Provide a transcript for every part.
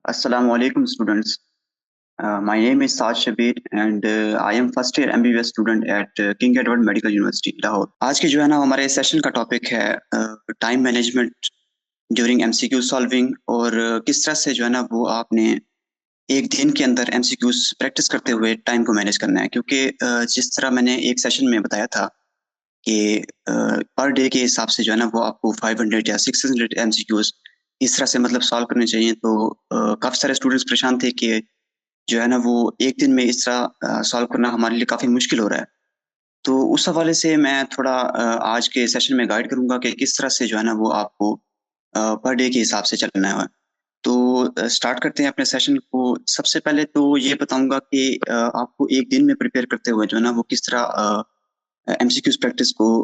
Assalamu alaikum students. My name is Saad Shabir and I am first year MBBS student at King Edward Medical University, Lahore. आज के जो है ना हमारे session का topic है time management during MCQ solving और किस तरह से जो है ना वो आपने एक दिन के अंदर एमसीक्यूज प्रैक्टिस करते हुए टाइम को मैनेज करना है क्योंकि जिस तरह मैंने एक सेशन में बताया था कि पर डे के हिसाब से जो है ना वो आपको 500 या 600 एमसीक्यूज इस तरह से मतलब सॉल्व करने चाहिए। तो काफ़ी सारे स्टूडेंट्स परेशान थे कि जो है ना वो एक दिन में इस तरह सॉल्व करना हमारे लिए काफ़ी मुश्किल हो रहा है। तो उस हवाले से मैं थोड़ा आज के सेशन में गाइड करूँगा कि किस तरह से जो है ना वो आपको पर डे के हिसाब से चलना है। तो स्टार्ट करते हैं अपने सेशन को। सबसे पहले तो ये बताऊँगा कि आपको एक दिन में प्रिपेयर करते हुए जो है ना वो किस तरह एमसीक्यूज़ प्रैक्टिस को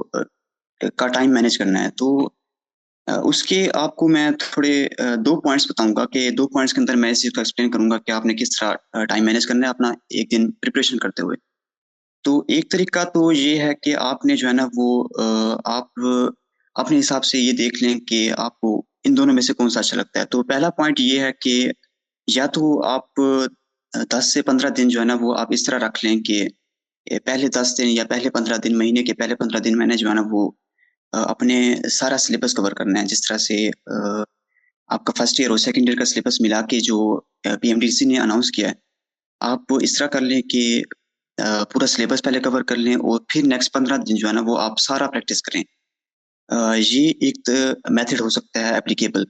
का टाइम मैनेज करना है। तो उसके आपको मैं थोड़े 2 पॉइंट्स बताऊँगा कि 2 पॉइंट्स के अंदर मैं इस चीज़ को एक्सप्लेन करूँगा कि आपने किस तरह टाइम मैनेज करना है अपना एक दिन प्रिपरेशन करते हुए। तो एक तरीका तो ये है कि आपने जो है ना वो आप अपने हिसाब से ये देख लें कि आपको इन दोनों में से कौन-सा अच्छा लगता है। तो पहला पॉइंट ये है कि या तो आप 10 से 15 दिन जो है ना वो आप इस तरह रख लें कि पहले 10 दिन या पहले 15 दिन, महीने के पहले 15 दिन मैंने जो है ना वो अपने सारा सिलेबस कवर करना है। जिस तरह से आपका फर्स्ट ईयर और सेकंड ईयर का सिलेबस मिला के जो पीएमडीसी ने अनाउंस किया है, आप इस तरह कर लें कि पूरा सिलेबस पहले कवर कर लें और फिर नेक्स्ट 15 दिन जो है ना वो आप सारा प्रैक्टिस करें। ये एक मेथड हो सकता है एप्लीकेबल।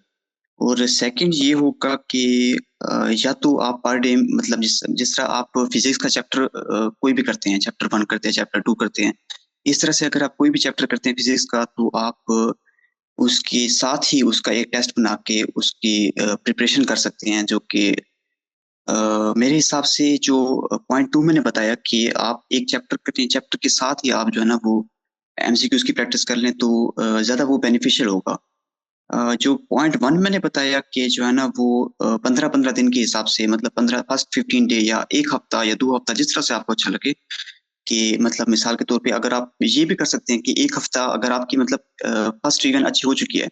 और सेकंड ये होगा कि या तो आप पर डे मतलब जिस जिस तरह आप फिजिक्स का चैप्टर कोई भी करते हैं, चैप्टर 1 करते हैं, चैप्टर 2 करते हैं, इस तरह से अगर आप कोई भी चैप्टर करते हैं फिजिक्स का तो आप उसके साथ ही उसका एक टेस्ट बना के उसकी प्रिपरेशन कर सकते हैं जो कि मेरे हिसाब से जो पॉइंट 2 मैंने बताया कि आप एक चैप्टर करते हैं, चैप्टर के साथ ही आप जो है ना वो एमसीक्यूज की प्रैक्टिस कर लें तो ज़्यादा वो बेनिफिशियल होगा। जो पॉइंट 1 मैंने बताया कि जो है ना वो 15-15 दिन के हिसाब से मतलब 15 फर्स्ट 15 डे या 1 हफ्ता या 2 हफ्ता जिस तरह से आपको अच्छा लगे कि मतलब मिसाल के तौर पे अगर आप ये भी कर सकते हैं कि 1 हफ्ता अगर आपकी मतलब फर्स्ट रिवीजन अच्छी हो चुकी है,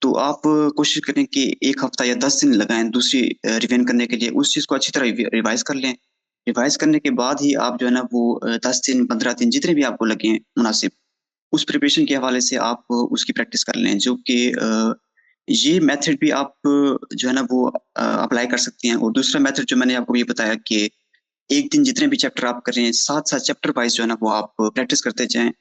तो आप कोशिश करें कि 1 हफ्ता या 10 दिन लगाएँ दूसरी रिवीजन करने के लिए, उस चीज़ को अच्छी तरह रिवाइज़ कर लें। रिवाइज़ करने के बाद ही आप जो है ना वो 10 दिन, 15 दिन जितने भी आपको लगें मुनासिब, उस प्रिपरेशन के हवाले से आप उसकी प्रैक्टिस कर लें। जो कि ये मेथड भी आप जो है ना वो अप्लाई कर सकते हैं। और दूसरा मेथड जो मैंने आपको ये बताया कि एक दिन जितने भी चैप्टर आप कर रहे हैं, साथ-साथ चैप्टर वाइज़ जो है ना वो आप प्रैक्टिस करते जाएँ।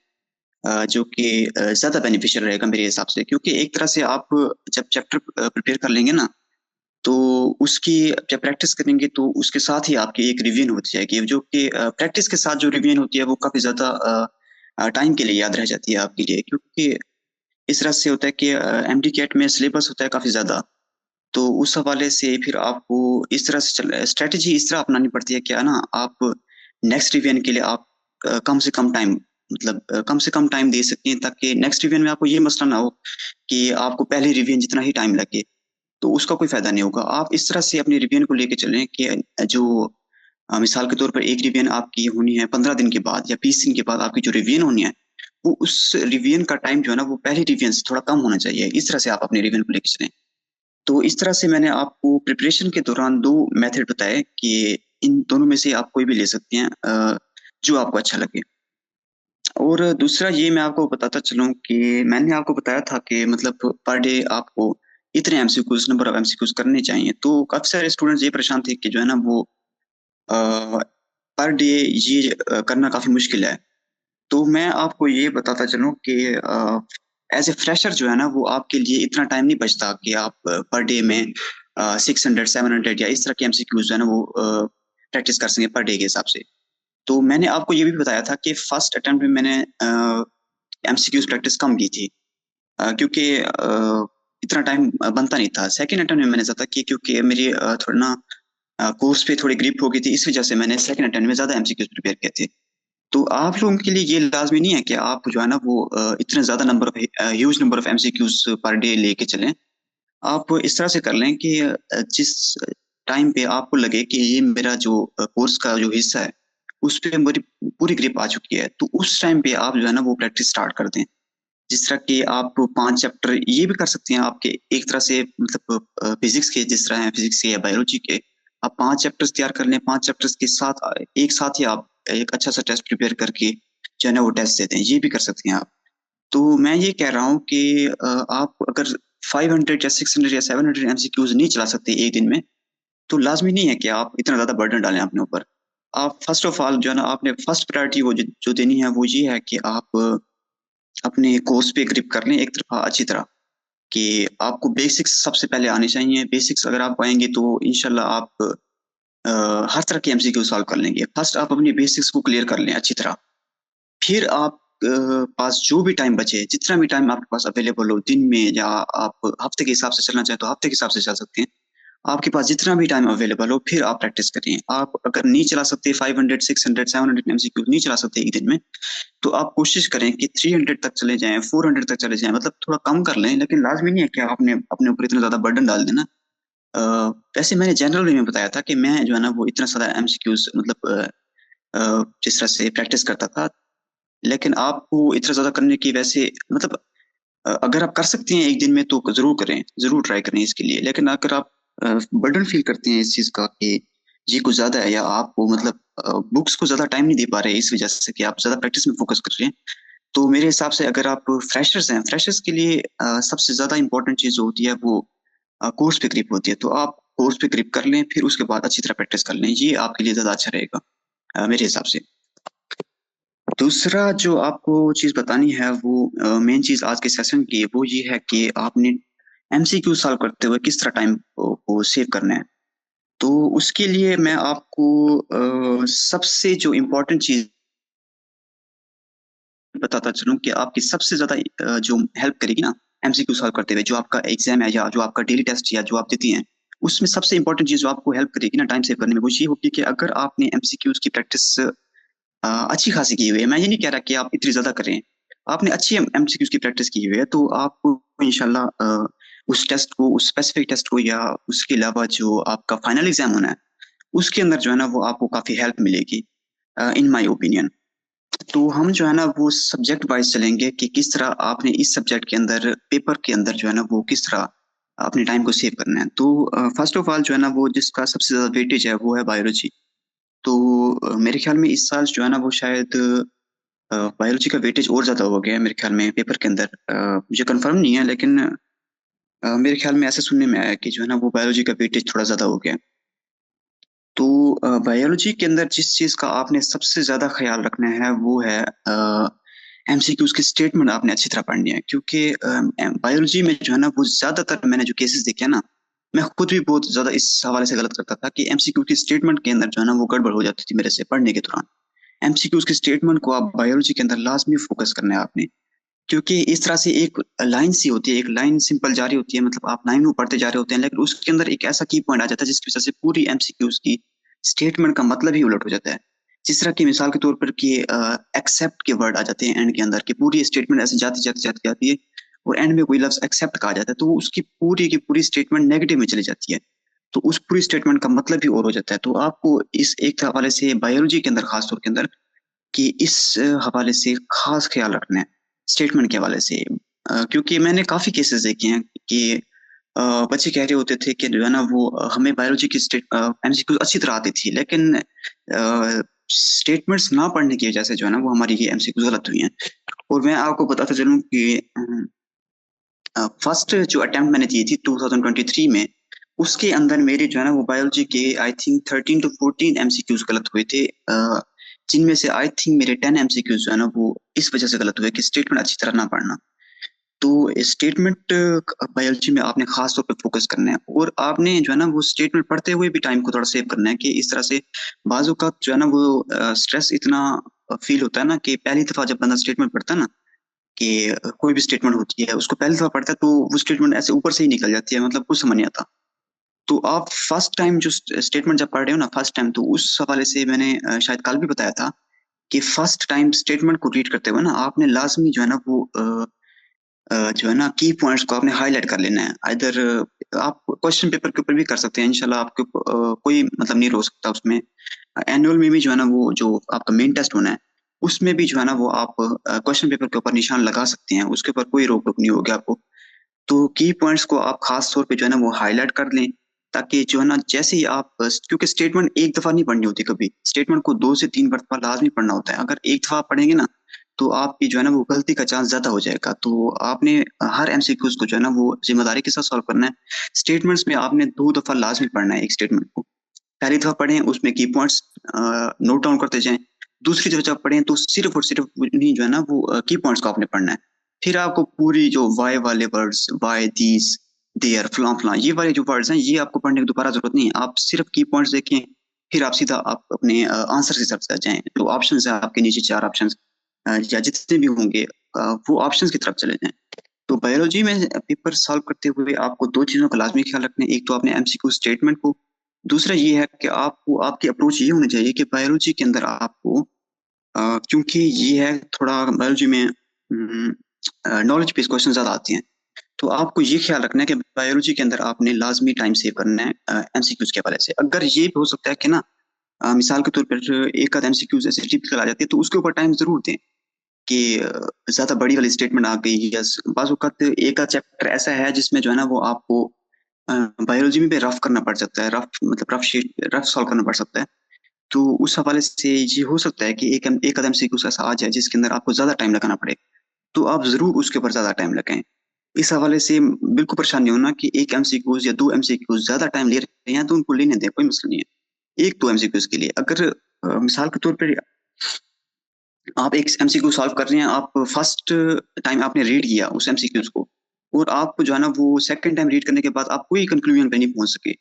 जो कि ज़्यादा बेनिफिशियल रहेगा मेरे हिसाब से, क्योंकि एक तरह से आप जब चैप्टर प्रिपेयर कर लेंगे ना, तो उसकी जब प्रैक्टिस करेंगे तो उसके साथ ही आपकी एक रिवीजन होती जाएगी, जो कि प्रैक्टिस के साथ जो रिवीजन होती है वो काफ़ी ज़्यादा टाइम के लिए याद रह जाती है आपके लिए, क्योंकि इस तरह से होता है कि एमडी कैट में सिलेबस होता है काफ़ी ज़्यादा। तो उस हवाले से फिर आपको इस तरह से स्ट्रैटेजी इस तरह अपनानी पड़ती है, क्या ना आप नेक्स्ट रिवीजन के लिए आप कम से कम टाइम मतलब कम से कम टाइम दे सकती हैं, ताकि नेक्स्ट रिवीजन में आपको ये मसला ना हो कि आपको पहले रिवीजन जितना ही टाइम लगे, तो उसका कोई फ़ायदा नहीं होगा। आप इस तरह से अपनी रिवीजन को लेके चलें कि जो मिसाल के तौर पर एक रिवीजन आपकी होनी है 15 दिन के बाद या 20 दिन के बाद आपकी जो रिवीजन होनी है, वो उस रिवीजन का टाइम जो है ना वो पहली रिवीजन से थोड़ा कम होना चाहिए। इस तरह से आप अपनी रिवीजन को लेके चलें। तो इस तरह से मैंने आपको प्रिपरेशन के दौरान 2 मेथड बताए कि इन दोनों में से आप कोई भी ले सकते हैं, जो आपको अच्छा लगे। और दूसरा ये मैं आपको बताता चलूँ कि मैंने आपको बताया था कि मतलब पर डे आपको इतने एमसीक्यूज़ नंबर ऑफ एमसीक्यूज़ करने चाहिए। तो काफ़ी सारे स्टूडेंट्स ये परेशान थे कि जो है ना वो अ, पर डे ये करना काफ़ी मुश्किल है। तो मैं आपको ये बताता चलूँ कि एज़ ए फ्रेशर जो है ना वो आपके लिए इतना टाइम नहीं बचता कि आप पर डे में 600 700 या इस तरह के एमसीक्यूज़ जो है ना वो प्रैक्टिस कर सकें पर डे के हिसाब से। तो मैंने आपको ये भी बताया था कि फर्स्ट अटेम्प्ट में मैंने एमसीक्यूज़ प्रैक्टिस कम की थी, क्योंकि इतना टाइम बनता नहीं था। सेकंड अटेम्प्ट में मैंने ज़्यादा की क्योंकि मेरी थोड़ा ना कोर्स पे थोड़ी ग्रिप हो गई थी, इस वजह से मैंने सेकंड अटेम्प्ट में ज़्यादा एमसीक्यूज़ प्रिपेयर किए थे। तो आप लोगों के लिए ये लाज़मी नहीं है कि आप जो है ना वो इतने ज़्यादा number of huge number of MCQs per day लेके चलें। आप इस तरह से कर लें कि जिस टाइम पे आपको लगे कि ये मेरा जो कोर्स का जो हिस्सा है, उस पे मेरी पूरी ग्रिप आ चुकी है, तो उस टाइम पे आप जो है ना वो प्रैक्टिस स्टार्ट कर दें। जिस तरह के आप 5 चैप्टर ये भी कर सकते हैं आपके एक तरह से, मतलब फिजिक्स के जिस तरह है, फिजिक्स के या बायोलॉजी के, आप 5 चैप्टर्स तैयार कर लें, 5 चैप्टर्स के साथ एक साथ ही आप एक अच्छा सा टेस्ट प्रिपेयर करके जो है ना वो टेस्ट देते हैं, ये भी कर सकते हैं आप। तो मैं ये कह रहा हूँ कि आप अगर 500 या 600 या 700 एमसीक्यूज नहीं चला सकते एक दिन में, तो लाजमी नहीं है कि आप इतना ज्यादा बर्डन डालें अपने ऊपर। आप फर्स्ट ऑफ ऑल जो है ना, आपने फर्स्ट प्रायोरिटी वो जो देनी है वो ये है कि आप अपने कोर्स पे ग्रिप कर लें एक तरफा अच्छी तरह, कि आपको बेसिक्स सबसे पहले आने चाहिए। बेसिक्स अगर आप आएंगे तो इंशाल्लाह आप हर तरह के एमसीक्यू सॉल्व कर लेंगे। फर्स्ट आप अपनी बेसिक्स को क्लियर कर लें अच्छी तरह, फिर आप पास जो भी टाइम बचे, जितना भी टाइम आपके पास अवेलेबल हो दिन में, या आप हफ्ते के हिसाब से चलना चाहें तो हफ्ते के हिसाब से चल सकते हैं, आपके पास जितना भी टाइम अवेलेबल हो फिर आप प्रैक्टिस करिए। आप अगर नहीं चला सकते 500 600 700 एमसीक्यू नहीं चला सकते एक दिन में, तो आप कोशिश करें कि 300 तक चले जाएं, 400 तक चले जाएं, मतलब थोड़ा कम कर लें, लेकिन लाजमी नहीं है कि आपने अपने ऊपर इतना ज्यादा बर्डन डाल देना। अ, वैसे मैंने जनरल वे में बताया था कि मैं जो है ना वो इतना सारा एमसीक्यूज मतलब जिस तरह से प्रैक्टिस करता था, लेकिन आपको इतना ज्यादा करने की वैसे मतलब अगर आप कर सकते हैं एक दिन में तो जरूर करें, जरूर ट्राई करें इसके लिए। लेकिन अगर आप बर्डन फील करते हैं इस चीज का कि ये कुछ ज्यादा है, या आपको मतलब बुक्स को ज्यादा टाइम नहीं दे पा रहे इस वजह से कि आप ज्यादा प्रैक्टिस में फोकस कर रहे हैं, तो मेरे हिसाब से अगर आप फ्रेशर्स हैं, फ्रेशर्स के लिए सबसे ज्यादा इंपॉर्टेंट चीज जो होती है वो कोर्स पे ग्रिप होती है। तो आप कोर्स पे ग्रिप कर लें, फिर उसके बाद अच्छी तरह प्रैक्टिस कर लें, ये आपके लिए ज्यादा अच्छा रहेगा मेरे हिसाब से। दूसरा जो आपको चीज बतानी है वो मेन चीज आज के सेशन की वो ये है कि आपने एमसीक्यू सॉल्व करते हुए किस तरह टाइम को सेव करना है। तो उसके लिए मैं आपको सबसे जो इम्पोर्टेंट चीज बताता चलूं कि आपकी सबसे ज्यादा जो हेल्प करेगी ना एमसीक्यू सॉल्व करते हुए, जो आपका एग्जाम है या जो आपका डेली टेस्ट या जो आप देती हैं, उसमें सबसे इंपॉर्टेंट चीज जो आपको हेल्प करेगी ना टाइम सेव करने में वो ये होगी कि अगर आपने एमसीक्यूज की प्रैक्टिस अच्छी खासी की हुई है, मैं ये नहीं कह रहा कि आप इतनी ज्यादा करें, आपने अच्छी एमसीक्यूज की प्रैक्टिस की हुई है, तो आपको इंशाल्लाह उस टेस्ट को, उस स्पेसिफिक टेस्ट को, या उसके अलावा जो आपका फाइनल एग्जाम होना है उसके अंदर जो है ना वो आपको काफी हेल्प मिलेगी इन माय ओपिनियन। तो हम जो है ना वो सब्जेक्ट वाइज चलेंगे कि किस तरह आपने इस सब्जेक्ट के अंदर, पेपर के अंदर जो है ना वो किस तरह अपने टाइम को सेव करना है। तो फर्स्ट ऑफ ऑल जो है ना वो जिसका सबसे ज्यादा वेटेज है वो है बायोलॉजी। तो मेरे ख्याल में इस साल जो है ना वो शायद बायोलॉजी का वेटेज और ज्यादा हो गया है मेरे ख्याल में पेपर के अंदर। मुझे कंफर्म नहीं है, लेकिन मेरे ख्याल में ऐसे सुनने में आया कि जो है ना वो बायोलॉजी का वेटेज थोड़ा ज्यादा हो गया है। तो बायोलॉजी के अंदर जिस चीज का आपने सबसे ज्यादा ख्याल रखना है वो है एमसीक्यूज की स्टेटमेंट आपने अच्छी तरह पढ़नी है, क्योंकि बायोलॉजी में जो है ना वो ज्यादातर मैंने जो केसेस देखे हैं ना, मैं खुद भी बहुत ज्यादा इस हवाले से गलत करता था कि एमसीक्यू की स्टेटमेंट के अंदर जो है ना वो गड़बड़ हो जाती थी मेरे से पढ़ने के दौरान। एमसीक्यूज की स्टेटमेंट को आप बायोलॉजी के अंदर लाजमी फोकस करना है आपने, क्योंकि इस तरह से एक लाइन सी होती है, एक लाइन सिंपल जारी होती है, मतलब आप लाइन में पढ़ते जा रहे होते हैं, लेकिन उसके अंदर एक ऐसा की पॉइंट आ जाता है जिसकी वजह से पूरी एमसीक्यूज की स्टेटमेंट का मतलब ही उलट हो जाता है। जिस तरह की मिसाल के तौर पर कि एक्सेप्ट के वर्ड आ जाते हैं एंड के अंदर, कि पूरी स्टेटमेंट ऐसे जाती जाती जाती जाती है और एंड में कोई लफ्ज एक्सेप्ट कहा जाता है, तो उसकी पूरी की पूरी स्टेटमेंट नेगेटिव में चली जाती है, तो उस पूरी स्टेटमेंट का मतलब ही और हो जाता है। तो आपको इस एक हवाले से बायोलॉजी के अंदर, खासतौर के अंदर, कि इस हवाले से खास ख्याल रखना है स्टेटमेंट के हवाले से। क्योंकि मैंने काफी केसेस देखे हैं कि बच्चे कह रहे होते थे कि जो है ना वो हमें बायोलॉजी की स्टेट एमसीक्यू अच्छी तरह आती थी, लेकिन स्टेटमेंट्स ना पढ़ने की वजह से जो है ना वो हमारी ये एमसीक्यू गलत हुई हैं। और मैं आपको बताता चलूं कि फर्स्ट जो अटेम्प्ट मैंने दी थी 2023 में, उसके अंदर मेरे जो है ना वो बायोलॉजी के आई थिंक 13 to 14 एमसीक्यूज गलत हुए थे, जिनमें से आई थिंक मेरे 10 एमसीक्यूज जो है ना वो इस वजह से गलत हुए कि स्टेटमेंट अच्छी तरह ना पढ़ना। तो स्टेटमेंट बायोलॉजी में आपने खास तौर पे फोकस करना है, और आपने जो है ना वो स्टेटमेंट पढ़ते हुए भी टाइम को थोड़ा सेव करना है, कि इस तरह से बाजू का जो है ना वो स्ट्रेस इतना फील होता है ना कि पहली दफा जब बंदा स्टेटमेंट पढ़ता है ना, कि कोई भी स्टेटमेंट होती है उसको पहली दफा पढ़ता है तो वो स्टेटमेंट ऐसे ऊपर से ही निकल जाती है, मतलब कुछ समझ नहीं आता। तो आप फर्स्ट टाइम जो स्टेटमेंट जब पढ़ रहे हो ना फर्स्ट टाइम, तो उस हवाले से मैंने शायद कल भी बताया था कि फर्स्ट टाइम स्टेटमेंट को रीड करते हुए ना आपने लाजमी जो है ना वो जो है ना की पॉइंट्स को आपने हाईलाइट कर लेना है। इधर आप क्वेश्चन पेपर के ऊपर भी कर सकते हैं इंशाल्लाह, आपके कोई मतलब नहीं रो सकता उसमें। एनुअल में भी जो है ना वो जो आपका मेन टेस्ट होना है उसमें भी जो है ना वो आप क्वेश्चन पेपर के ऊपर निशान लगा सकते हैं, उसके ऊपर कोई रोक टोक नहीं होगी आपको। तो की पॉइंट्स को आप खास तौर पे जो है ना वो हाईलाइट कर लें, ताकि जो है ना जैसे ही आप क्योंकि स्टेटमेंट एक दफा नहीं पढ़नी होती, कभी स्टेटमेंट को 2 से 3 दफा लाजमी पढ़ना होता है। अगर एक दफा पढ़ेंगे ना तो आपकी जो है ना वो गलती का चांस ज्यादा हो जाएगा। तो आपने हर एमसीक्यूज को जो है ना वो जिम्मेदारी के साथ सॉल्व करना है। स्टेटमेंट्स में आपने 2 दफा लाजमी पढ़ना है एक स्टेटमेंट को। पहली दफा पढ़ें उसमें की पॉइंट्स नोट डाउन करते जाएं, दूसरी दफा जब पढ़ें तो सिर्फ और सिर्फ उन्हीं जो है ना वो की पॉइंट्स को आपने पढ़ना है। फिर आपको पूरी जो वाई वाले वर्ड्स, वाई, दीज, देयर, फलां फलां, ये वाले जो वर्ड्स हैं ये आपको पढ़ने की दोबारा जरूरत नहीं है। आप सिर्फ की पॉइंट्स देखें, फिर आप सीधा आप अपने आंसर की तरफ जाएं। जो ऑप्शन है आपके नीचे 4 ऑप्शन या जितने भी होंगे वो ऑप्शंस की तरफ चले जाएं। तो बायोलॉजी में पेपर सॉल्व करते हुए आपको 2 चीजों का लाजमी ख्याल रखना है। एक तो आपने एमसीक्यू स्टेटमेंट को, दूसरा ये है कि आपको आपकी अप्रोच ये होनी चाहिए कि बायोलॉजी के अंदर आपको क्योंकि ये है थोड़ा बायोलॉजी में नॉलेज बेस्ड क्वेश्चन ज्यादा आते हैं, तो आपको ये ख्याल रखना है कि बायोलॉजी के अंदर आपने लाजमी टाइम सेव करना है एमसीक्यूज के हवाले से। अगर ये भी हो सकता है कि ना मिसाल के तौर पर एक आध एमसीक्यूज ऐसे टिपिकल आ जाती है तो उसके ऊपर टाइम जरूर दें कि ज्यादा बड़ी वाली स्टेटमेंट आ गई या बाज़ औक़ात एक आध चैप्टर ऐसा है जिसमें जो है ना वो आपको बायोलॉजी में भी रफ करना पड़ सकता है, रफ मतलब रफ सॉल्व करना पड़ सकता है। तो उस हवाले से ये हो सकता है कि एक आध एमसीक्यूज ऐसा आ जाए जिसके अंदर आपको ज्यादा टाइम लगाना पड़े, तो आप जरूर उसके ऊपर ज्यादा टाइम लगाएं। इस हवाले से बिल्कुल परेशान नहीं होना कि एक एमसीक्यूज या 2 एमसीक्यूज ज्यादा टाइम ले रहे हैं तो उनको लेने दें, कोई मसला नहीं है। 1-2 एमसीक्यूज के लिए अगर मिसाल के तौर पर आप एक एमसीक्यू सॉल्व कर रहे हैं, आप फर्स्ट टाइम आपने रीड किया उस एमसीक्यूज को और आप जो है ना वो सेकंड टाइम रीड करने के बाद आप कोई कंक्लूजन पे नहीं पहुंच सके,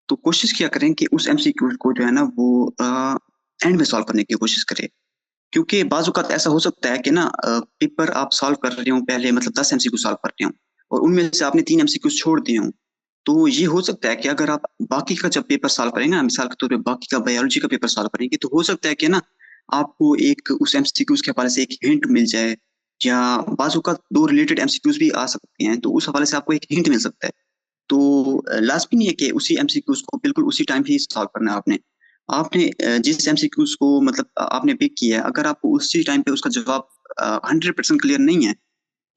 तो कोशिश किया करें कि उस एमसीक्यू को जो है ना वो एंड में सॉल्व करने की कोशिश करें। क्योंकि बाज़ औक़ात ऐसा हो सकता है कि ना पेपर आप सॉल्व कर रहे हो, पहले मतलब 10 एमसीक्यू सॉल्व कर रहे हो और उनमें से आपने 3 एमसीक्यू छोड़ दिए हो। तो ये हो सकता है कि अगर आप बाकी का जब पेपर सॉल्व करेंगे ना, मिसाल के तौर पे बाकी का बायोलॉजी का पेपर सॉल्व करेंगे, तो हो सकता है कि ना आपको एक उस एमसीक्यूज के हवाले से एक हिंट मिल जाए, या बाज़ औक़ात 2 रिलेटेड एमसीक्यूज भी आ सकते हैं, तो उस हवाले से आपको एक हिंट मिल सकता है। तो लाज़मी नहीं है कि उसी एमसीक्यूज को बिल्कुल उसी टाइम ही सॉल्व करना है आपने। आपने जिस एमसीक्यूज को मतलब आपने पिक किया है, अगर आपको उसी टाइम पे उसका जवाब 100% क्लियर नहीं है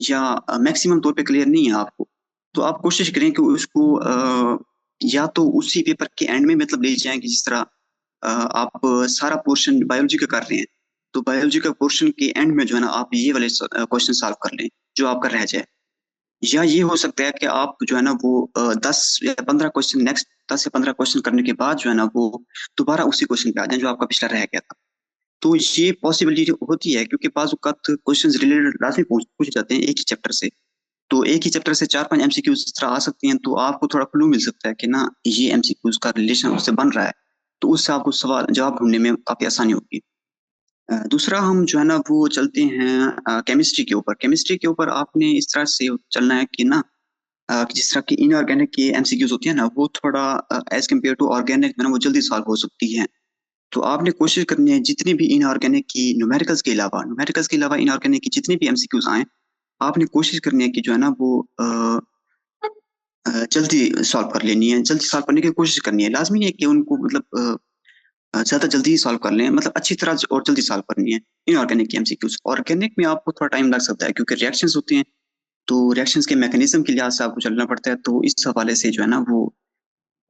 या मैक्सिमम तौर पे क्लियर नहीं है आपको, तो आप कोशिश करें कि उसको या तो उसी पेपर के एंड में मतलब ले जाएं कि जिस तरह आप सारा पोर्शन बायोलॉजी का कर रहे हैं, तो बायोलॉजी का पोर्शन के एंड में जो है ना आप ये वाले क्वेश्चन सॉल्व कर लें जो आपका रह जाए। या ये हो सकता है कि आप जो है ना वो 10 या 15 क्वेश्चन करने के बाद जो है ना वो दोबारा उसी क्वेश्चन पे आ जाए जो आपका पिछला रह गया था। तो ये पॉसिबिलिटी होती है क्योंकि बाज़ औक़ात क्वेश्चंस रिलेटेड लाजमी पूछे जाते हैं एक ही चैप्टर से। तो एक ही चैप्टर से 4-5 एमसीक्यूज इस तरह आ सकती हैं, तो आपको थोड़ा क्लू मिल सकता है कि ना ये एमसीक्यूज का रिलेशन उससे बन रहा है, तो उससे आपको सवाल जवाब ढूंढने में काफी आसानी होगी। दूसरा हम जो है ना वो चलते हैं केमिस्ट्री के ऊपर। केमिस्ट्री के ऊपर आपने इस तरह से चलना है कि ना जिस तरह की इनऑर्गेनिक की एमसीक्यूज होती है ना वो थोड़ा एज कम्पेयर टू ऑर्गेनिक में ना वो जल्दी सॉल्व हो सकती है। तो आपने कोशिश करनी है जितनी भी इनऑर्गेनिक की न्यूमेरिकल्स के अलावा इनऑर्गेनिक की जितनी भी एमसीक्यूज आए, आपने कोशिश करनी है कि जो है ना वो जल्दी सॉल्व कर लेनी है, जल्दी सॉल्व करने की कोशिश करनी है। लाजमी नहीं है कि उनको मतलब ज्यादा जल्दी ही सॉल्व कर लें, मतलब अच्छी तरह और जल्दी सॉल्व करनी है इनऑर्गेनिक की एमसीक्यूज। ऑर्गेनिक में आपको थोड़ा टाइम लग सकता है क्योंकि रिएक्शंस होते हैं, तो रिएक्शंस के मैकेनिज्म के लिहाज से आपको चलना पड़ता है। तो इस हवाले से जो है ना वो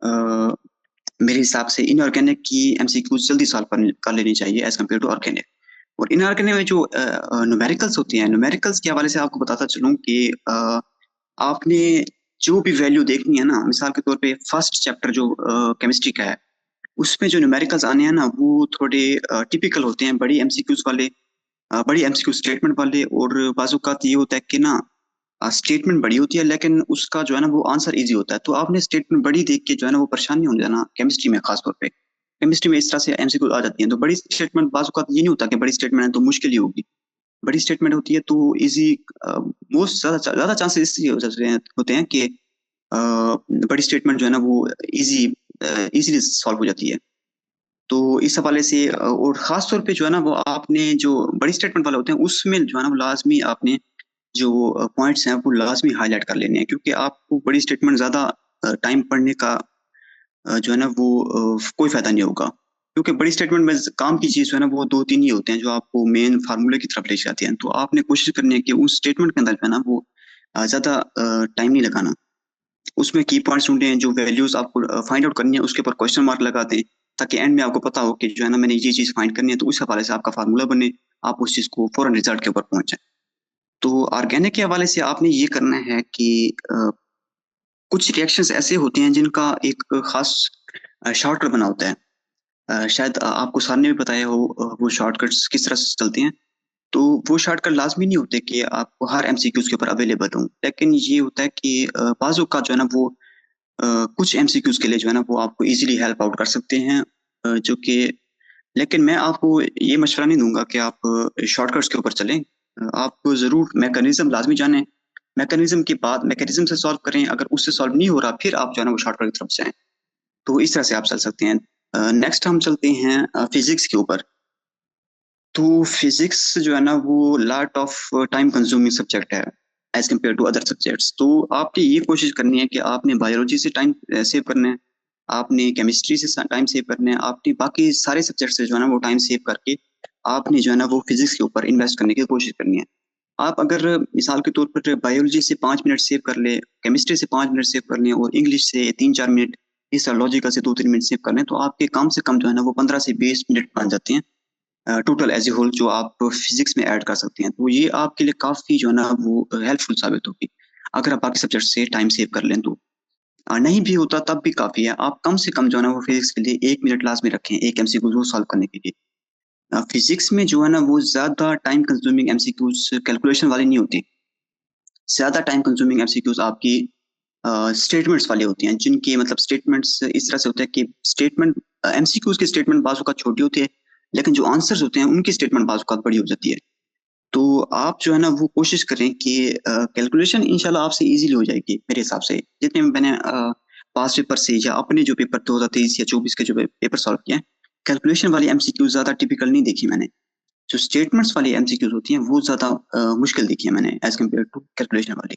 अ, मेरे हिसाब से इनऑर्गेनिक की एमसीक्यूज जल्दी सॉल्व कर लेनी चाहिए एज कम्पेयर टू ऑर्गेनिक। और इनऑर्गेनिक में जो न्यूमेरिकल्स होती हैं, न्यूमेरिकल्स के हवाले से आपको बताता चलूं कि आपने जो भी वैल्यू देखनी है ना, मिसाल के तौर पे फर्स्ट चैप्टर जो केमिस्ट्री का है उसमें जो न्यूमेरिकल्स आने हैं ना वो थोड़े टिपिकल होते हैं, बड़ी एमसीक्यूज वाले, बड़ी एमसीक्यू स्टेटमेंट वाले। और बाजू का ये होता है कि ना स्टेटमेंट बड़ी होती है लेकिन उसका जो है ना वो आंसर इजी होता है। तो आपने स्टेटमेंट बड़ी देख के जो है ना वो परेशान नहीं होने देना केमिस्ट्री में, खासतौर पे केमिस्ट्री में इस तरह से एमसीक्यू आ जाती हैं। तो बड़ी स्टेटमेंट बाजू का ये नहीं होता कि बड़ी स्टेटमेंट है तो मुश्किल ही होगी, बड़ी स्टेटमेंट होती है तो इजी, मोस्ट ज्यादा ज्यादा चांसेस होते हैं कि बड़ी स्टेटमेंट जो है ना वो इजी इजीली सॉल्व हो जाती है। तो इस हवाले से और खास तौर पे जो है ना वो आपने जो बड़ी स्टेटमेंट वाले होते हैं उसमें जो है ना वो लाजमी आपने जो पॉइंट्स हैं वो लाजमी हाईलाइट कर लेने हैं, क्योंकि आपको बड़ी स्टेटमेंट ज्यादा टाइम पढ़ने का जो है ना वो कोई फायदा नहीं होगा। क्योंकि बड़ी स्टेटमेंट में काम की चीज जो है ना वो दो तीन ही होते हैं जो आपको मेन फार्मूले की तरफ ले जाते हैं। तो आपने कोशिश करनी है कि उस स्टेटमेंट के अंदर जो है ना वो ज्यादा टाइम नहीं लगाना। उसमें की पॉइंट्स ढूंढे, जो वैल्यूज आपको फाइंड आउट करनी है उसके ऊपर क्वेश्चन मार्क लगा दें, ताकि एंड में आपको पता हो कि जो है ना मैंने ये चीज फाइंड करनी है, तो उस हवाले से आपका फार्मूला बने, आप उस चीज को फौरन रिजल्ट के ऊपर पहुंच जाए। तो ऑर्गेनिक के हवाले से आपने ये करना है कि कुछ रिएक्शंस ऐसे होते हैं जिनका एक खास शॉर्टकट बना होता है। शायद आपको सर ने भी बताया हो वो शॉर्टकट्स किस तरह से चलते हैं। तो वो शॉर्टकट लाजमी नहीं होते कि आपको हर एमसीक्यूज के ऊपर अवेलेबल हो, लेकिन ये होता है कि बाजू का जो है ना वो कुछ एमसीक्यूज के लिए जो है ना वो आपको इजीली हेल्प आउट कर सकते हैं, जो कि लेकिन मैं आपको ये मशवरा नहीं दूंगा कि आप शॉर्टकट्स के ऊपर चलें। आप जरूर मैकेनिज्म लाजमी जानें, मैकेनिज्म के बाद मैकेनिज्म से सॉल्व करें, अगर उससे सॉल्व नहीं हो रहा फिर आप जो है ना वो शॉर्टकट की तरफ जाएं। तो इस तरह से आप चल सकते हैं। नेक्स्ट हम चलते हैं फिजिक्स के ऊपर। तो फिजिक्स जो है ना वो lot of time consuming subject है as compare to other subjects. तो आपकी ये कोशिश करनी है कि आपने बायोलॉजी से टाइम सेव करना है, आपने केमिस्ट्री से टाइम सेव करना है, आपने बाकी सारे सब्जेक्ट से जो है ना वो टाइम सेव करके आपने जो है ना वो फिजिक्स के ऊपर इन्वेस्ट करने की कोशिश करनी है। आप अगर मिसाल के तौर पर बायोलॉजी से 5 मिनट सेव कर ले, केमिस्ट्री से 5 मिनट सेव कर लें और इंग्लिश से 3-4 मिनट, इस तरह लॉजिकल से 2-3 मिनट सेव कर लें, तो आपके कम से कम जो है ना वो 15 से 20 मिनट बन जाते हैं टोटल एज ए होल, जो आप फिजिक्स में ऐड कर सकते हैं। तो ये आपके लिए काफी जो है ना वो हेल्पफुल साबित होगी अगर आप बाकी सब्जेक्ट से टाइम सेव कर लें तो। नहीं भी होता तब भी काफी है, आप कम से कम जो है ना वो फिजिक्स के लिए 1 मिनट लाजमी रखें एक एमसीक्यू को सॉल्व करने के लिए। फिजिक्स में जो है ना वो ज्यादा टाइम कंज्यूमिंग एमसीक्यूज कैलकुलेशन वाली नहीं होती, ज्यादा टाइम कंज्यूमिंग एमसीक्यूज आपकी स्टेटमेंट्स वाली होती हैं, जिनके मतलब स्टेटमेंट्स इस तरह से होते हैं कि स्टेटमेंट एमसीक्यूज की स्टेटमेंट बाजू का छोटी होती है, लेकिन जो आंसर्स होते हैं उनकी स्टेटमेंट बाजू का बड़ी हो जाती है। तो आप जो है ना वो कोशिश करें कि कैलकुलेशन इंशाल्लाह आपसे इजीली हो जाएगी। मेरे हिसाब से जितने मैंने पास पेपर से या अपने जो पेपर 2023 या 24 के जो पेपर सॉल्व किए हैं, कैलकुलेशन वाली एमसीक्यू ज्यादा टिपिकल नहीं देखी मैंने। जो स्टेटमेंट्स वाली एमसीक्यूज होती हैं वो ज्यादा मुश्किल देखी है मैंने एज कम्पेयर टू कैलकुलेशन वाली।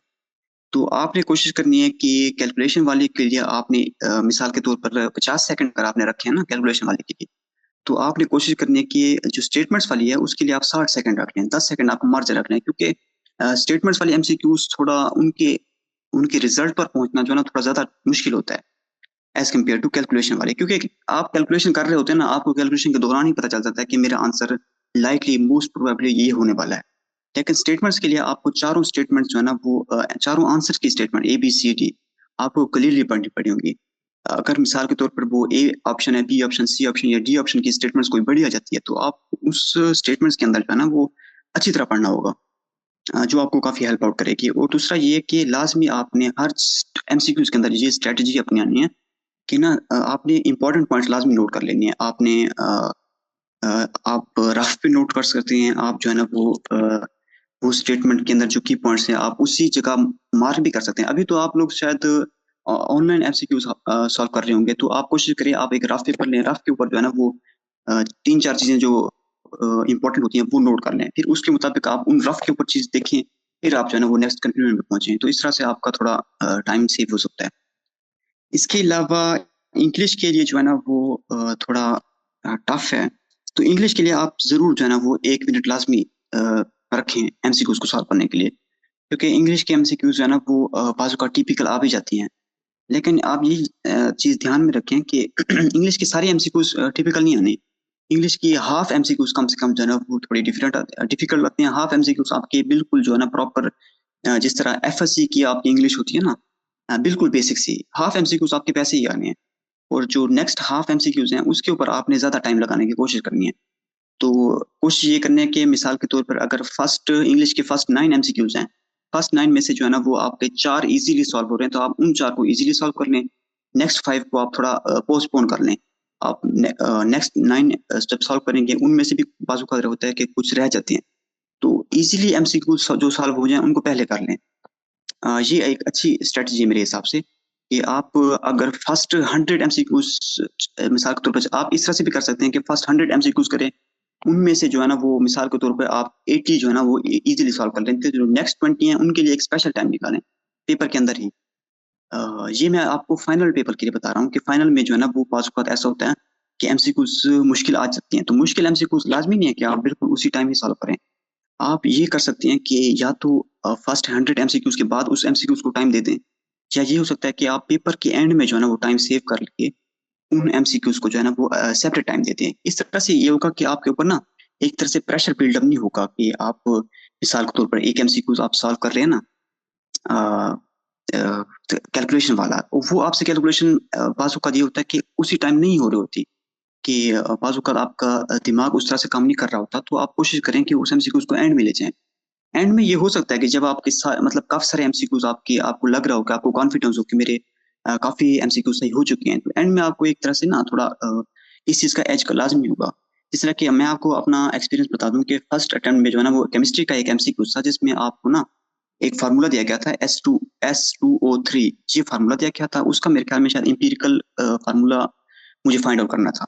तो आपने कोशिश करनी है कि कैलकुलेशन वाली के लिए आपने मिसाल के तौर पर 50 सेकंड अगर आपने रखे हैं ना कैलकुलेशन वाले के लिए, तो आपने कोशिश करनी है कि जो स्टेटमेंट्स वाली है उसके लिए आप 60 सेकंड रख लें, 10 सेकंड आपको मार्जिन रखना है, क्योंकि स्टेटमेंट्स वाली एमसीक्यूज थोड़ा उनके उनके रिजल्ट पर पहुंचना जो है ना थोड़ा ज्यादा मुश्किल होता है एज कम्पेयर टू कैलकुलेशन वाले। क्योंकि आप कैलकुलेशन कर रहे होते हैं ना, आपको कैलकुलेशन के दौरान ही पता चल जाता है कि मेरा आंसर लाइकली मोस्ट प्रोबेबली ये होने वाला है। लेकिन स्टेटमेंट्स के लिए आपको चारों स्टेटमेंट्स जो है ना वो चारों आंसर की स्टेटमेंट ABCD आपको क्लियरली पढ़नी पड़ी होंगी। अगर मिसाल के तौर पर वो ए ऑप्शन है, बी ऑप्शन, सी ऑप्शन या डी ऑप्शन की स्टेटमेंट्स कोई बड़ी आ जाती है, तो आप उस स्टेटमेंट्स के अंदर जो है ना वो अच्छी तरह पढ़ना होगा, जो आपको काफी हेल्प आउट करेगी। और दूसरा ये कि लाजमी आपने हर एमसीक्यूज के अंदर ये स्ट्रेटजी अपनानी है कि ना आपने इंपॉर्टेंट पॉइंट्स लाजमी नोट कर लेने हैं। आपने आप रफ पे नोट कर सकते हैं, आप जो है ना वो स्टेटमेंट के अंदर जो की पॉइंट्स हैं आप उसी जगह मार्क भी कर सकते हैं। अभी तो आप लोग शायद ऑनलाइन एमसीक्यूज सॉल्व कर रहे होंगे, तो आप कोशिश करिए आप एक रफ पेपर लें, रफ के ऊपर जो है ना वो 3-4 चीजें जो इंपॉर्टेंट होती हैं वो नोट कर लें, फिर उसके मुताबिक आप उन रफ के ऊपर चीज देखें, फिर आप जो है ना वो नेक्स्ट कंक्लूजन पे पहुंचे। तो इस तरह से आपका थोड़ा टाइम सेव हो सकता है। इसके अलावा इंग्लिश के लिए जो है ना वो थोड़ा टफ है। तो इंग्लिश के लिए आप जरूर जो है ना वो 1 मिनट लाजमी रखें एमसीक्यूज को सॉल्व करने के लिए, क्योंकि इंग्लिश के एमसीक्यूज जो है ना वो बाजू का टिपिकल आ भी जाती हैं। लेकिन आप ये चीज ध्यान में रखें कि इंग्लिश की सारी एमसीक्यूज टिपिकल नहीं आनी। इंग्लिश की हाफ एमसीक्यूज कम से कम जो है ना वो थोड़ी डिफरेंट डिफिकल्ट लगती हैं। हाफ एमसीक्यूज आपके बिल्कुल जो है ना प्रॉपर, जिस तरह एफएससी की आपकी इंग्लिश होती है ना, बिल्कुल बेसिक सी हाफ एमसीक्यूज आपके पैसे ही आने हैं। और जो नेक्स्ट हाफ एमसीक्यूज हैं उसके ऊपर आपने ज्यादा टाइम लगाने की कोशिश करनी है। तो कोशिश ये करनी है कि मिसाल के तौर पर अगर फर्स्ट इंग्लिश के फर्स्ट 9 एमसीक्यूज हैं, फर्स्ट 9 में से जो है ना वो आपके 4 इजीली सॉल्व हो रहे हैं, तो आप उन 4 को इजीली सॉल्व कर लें। नेक्स्ट 5 को आप थोड़ा पोस्टपोन कर लें। आप नेक्स्ट 9 स्टेप सॉल्व करेंगे, उनमें से भी बाजू का होता है कि कुछ रह जाते हैं, तो इजीली एमसीक्यू जो सॉल्व हो जाए उनको पहले कर लें। ये एक अच्छी स्ट्रेटजी है मेरे हिसाब से कि आप अगर फर्स्ट 100 एमसीक्यूज, मिसाल के तौर पर आप इस तरह से भी कर सकते हैं कि फर्स्ट 100 एमसीक्यूज करें, उनमें से जो है ना वो मिसाल के तौर पर आप 80 जो है ना वो इजीली सॉल्व कर लेते हैं। जो नेक्स्ट 20 हैं उनके लिए एक स्पेशल टाइम निकालें पेपर के अंदर ही। ये मैं आपको फाइनल पेपर के लिए बता रहा हूँ कि फाइनल में जो है ना वो पास औकात ऐसा होता है कि एमसीक्यूज मुश्किल आ सकती हैं, तो मुश्किल एमसीक्यूज लाजमी नहीं है कि आप बिल्कुल उसी टाइम ही सॉल्व करें। आप ये कर सकते हैं कि या तो फर्स्ट 100 एमसीक्यूज के बाद उस एमसीक्यूज को टाइम दे दें, या ये हो सकता है कि आप पेपर के एंड में जो है ना वो टाइम सेव कर लिए उन एमसीक्यूज को जो है ना वो सेपरेट टाइम देते हैं। इस तरह से ये होगा कि आपके ऊपर ना एक तरह से प्रेशर बिल्डअप नहीं होगा कि आप मिसाल के तौर पर एक एमसीक्यूज आप सॉल्व कर रहे हैं ना कैलकुलेशन वाला, वो आपसे कैलकुलेशन बाजू का ये होता है कि उसी टाइम नहीं हो रही होती, कि बाजू का आपका दिमाग उस तरह से काम नहीं कर रहा होता, तो आप कोशिश करें कि उस एमसीक्यूज को एंड में ले जाएं। एंड में ये हो सकता है कि जब आपके मतलब काफी सारे एमसीक्यूज आपको लग रहा हो कि आपको कॉन्फिडेंस हो कि मेरे काफी एमसीक्यू सही हो चुके हैं, तो एंड में आपको एक तरह से ना थोड़ा इस चीज का एज का लाजमी होगा। जिस तरह कि मैं आपको अपना एक्सपीरियंस बता दूं कि फर्स्ट अटेम्प्ट में जो है ना वो केमिस्ट्री का एक एमसीक्यू था, जिसमें आपको ना एक फार्मूला दिया गया था S2O3, ये फार्मूला दिया गया था, उसका मेरे ख्याल में शायद इंपीरिकल फार्मूला मुझे फाइंड आउट करना था।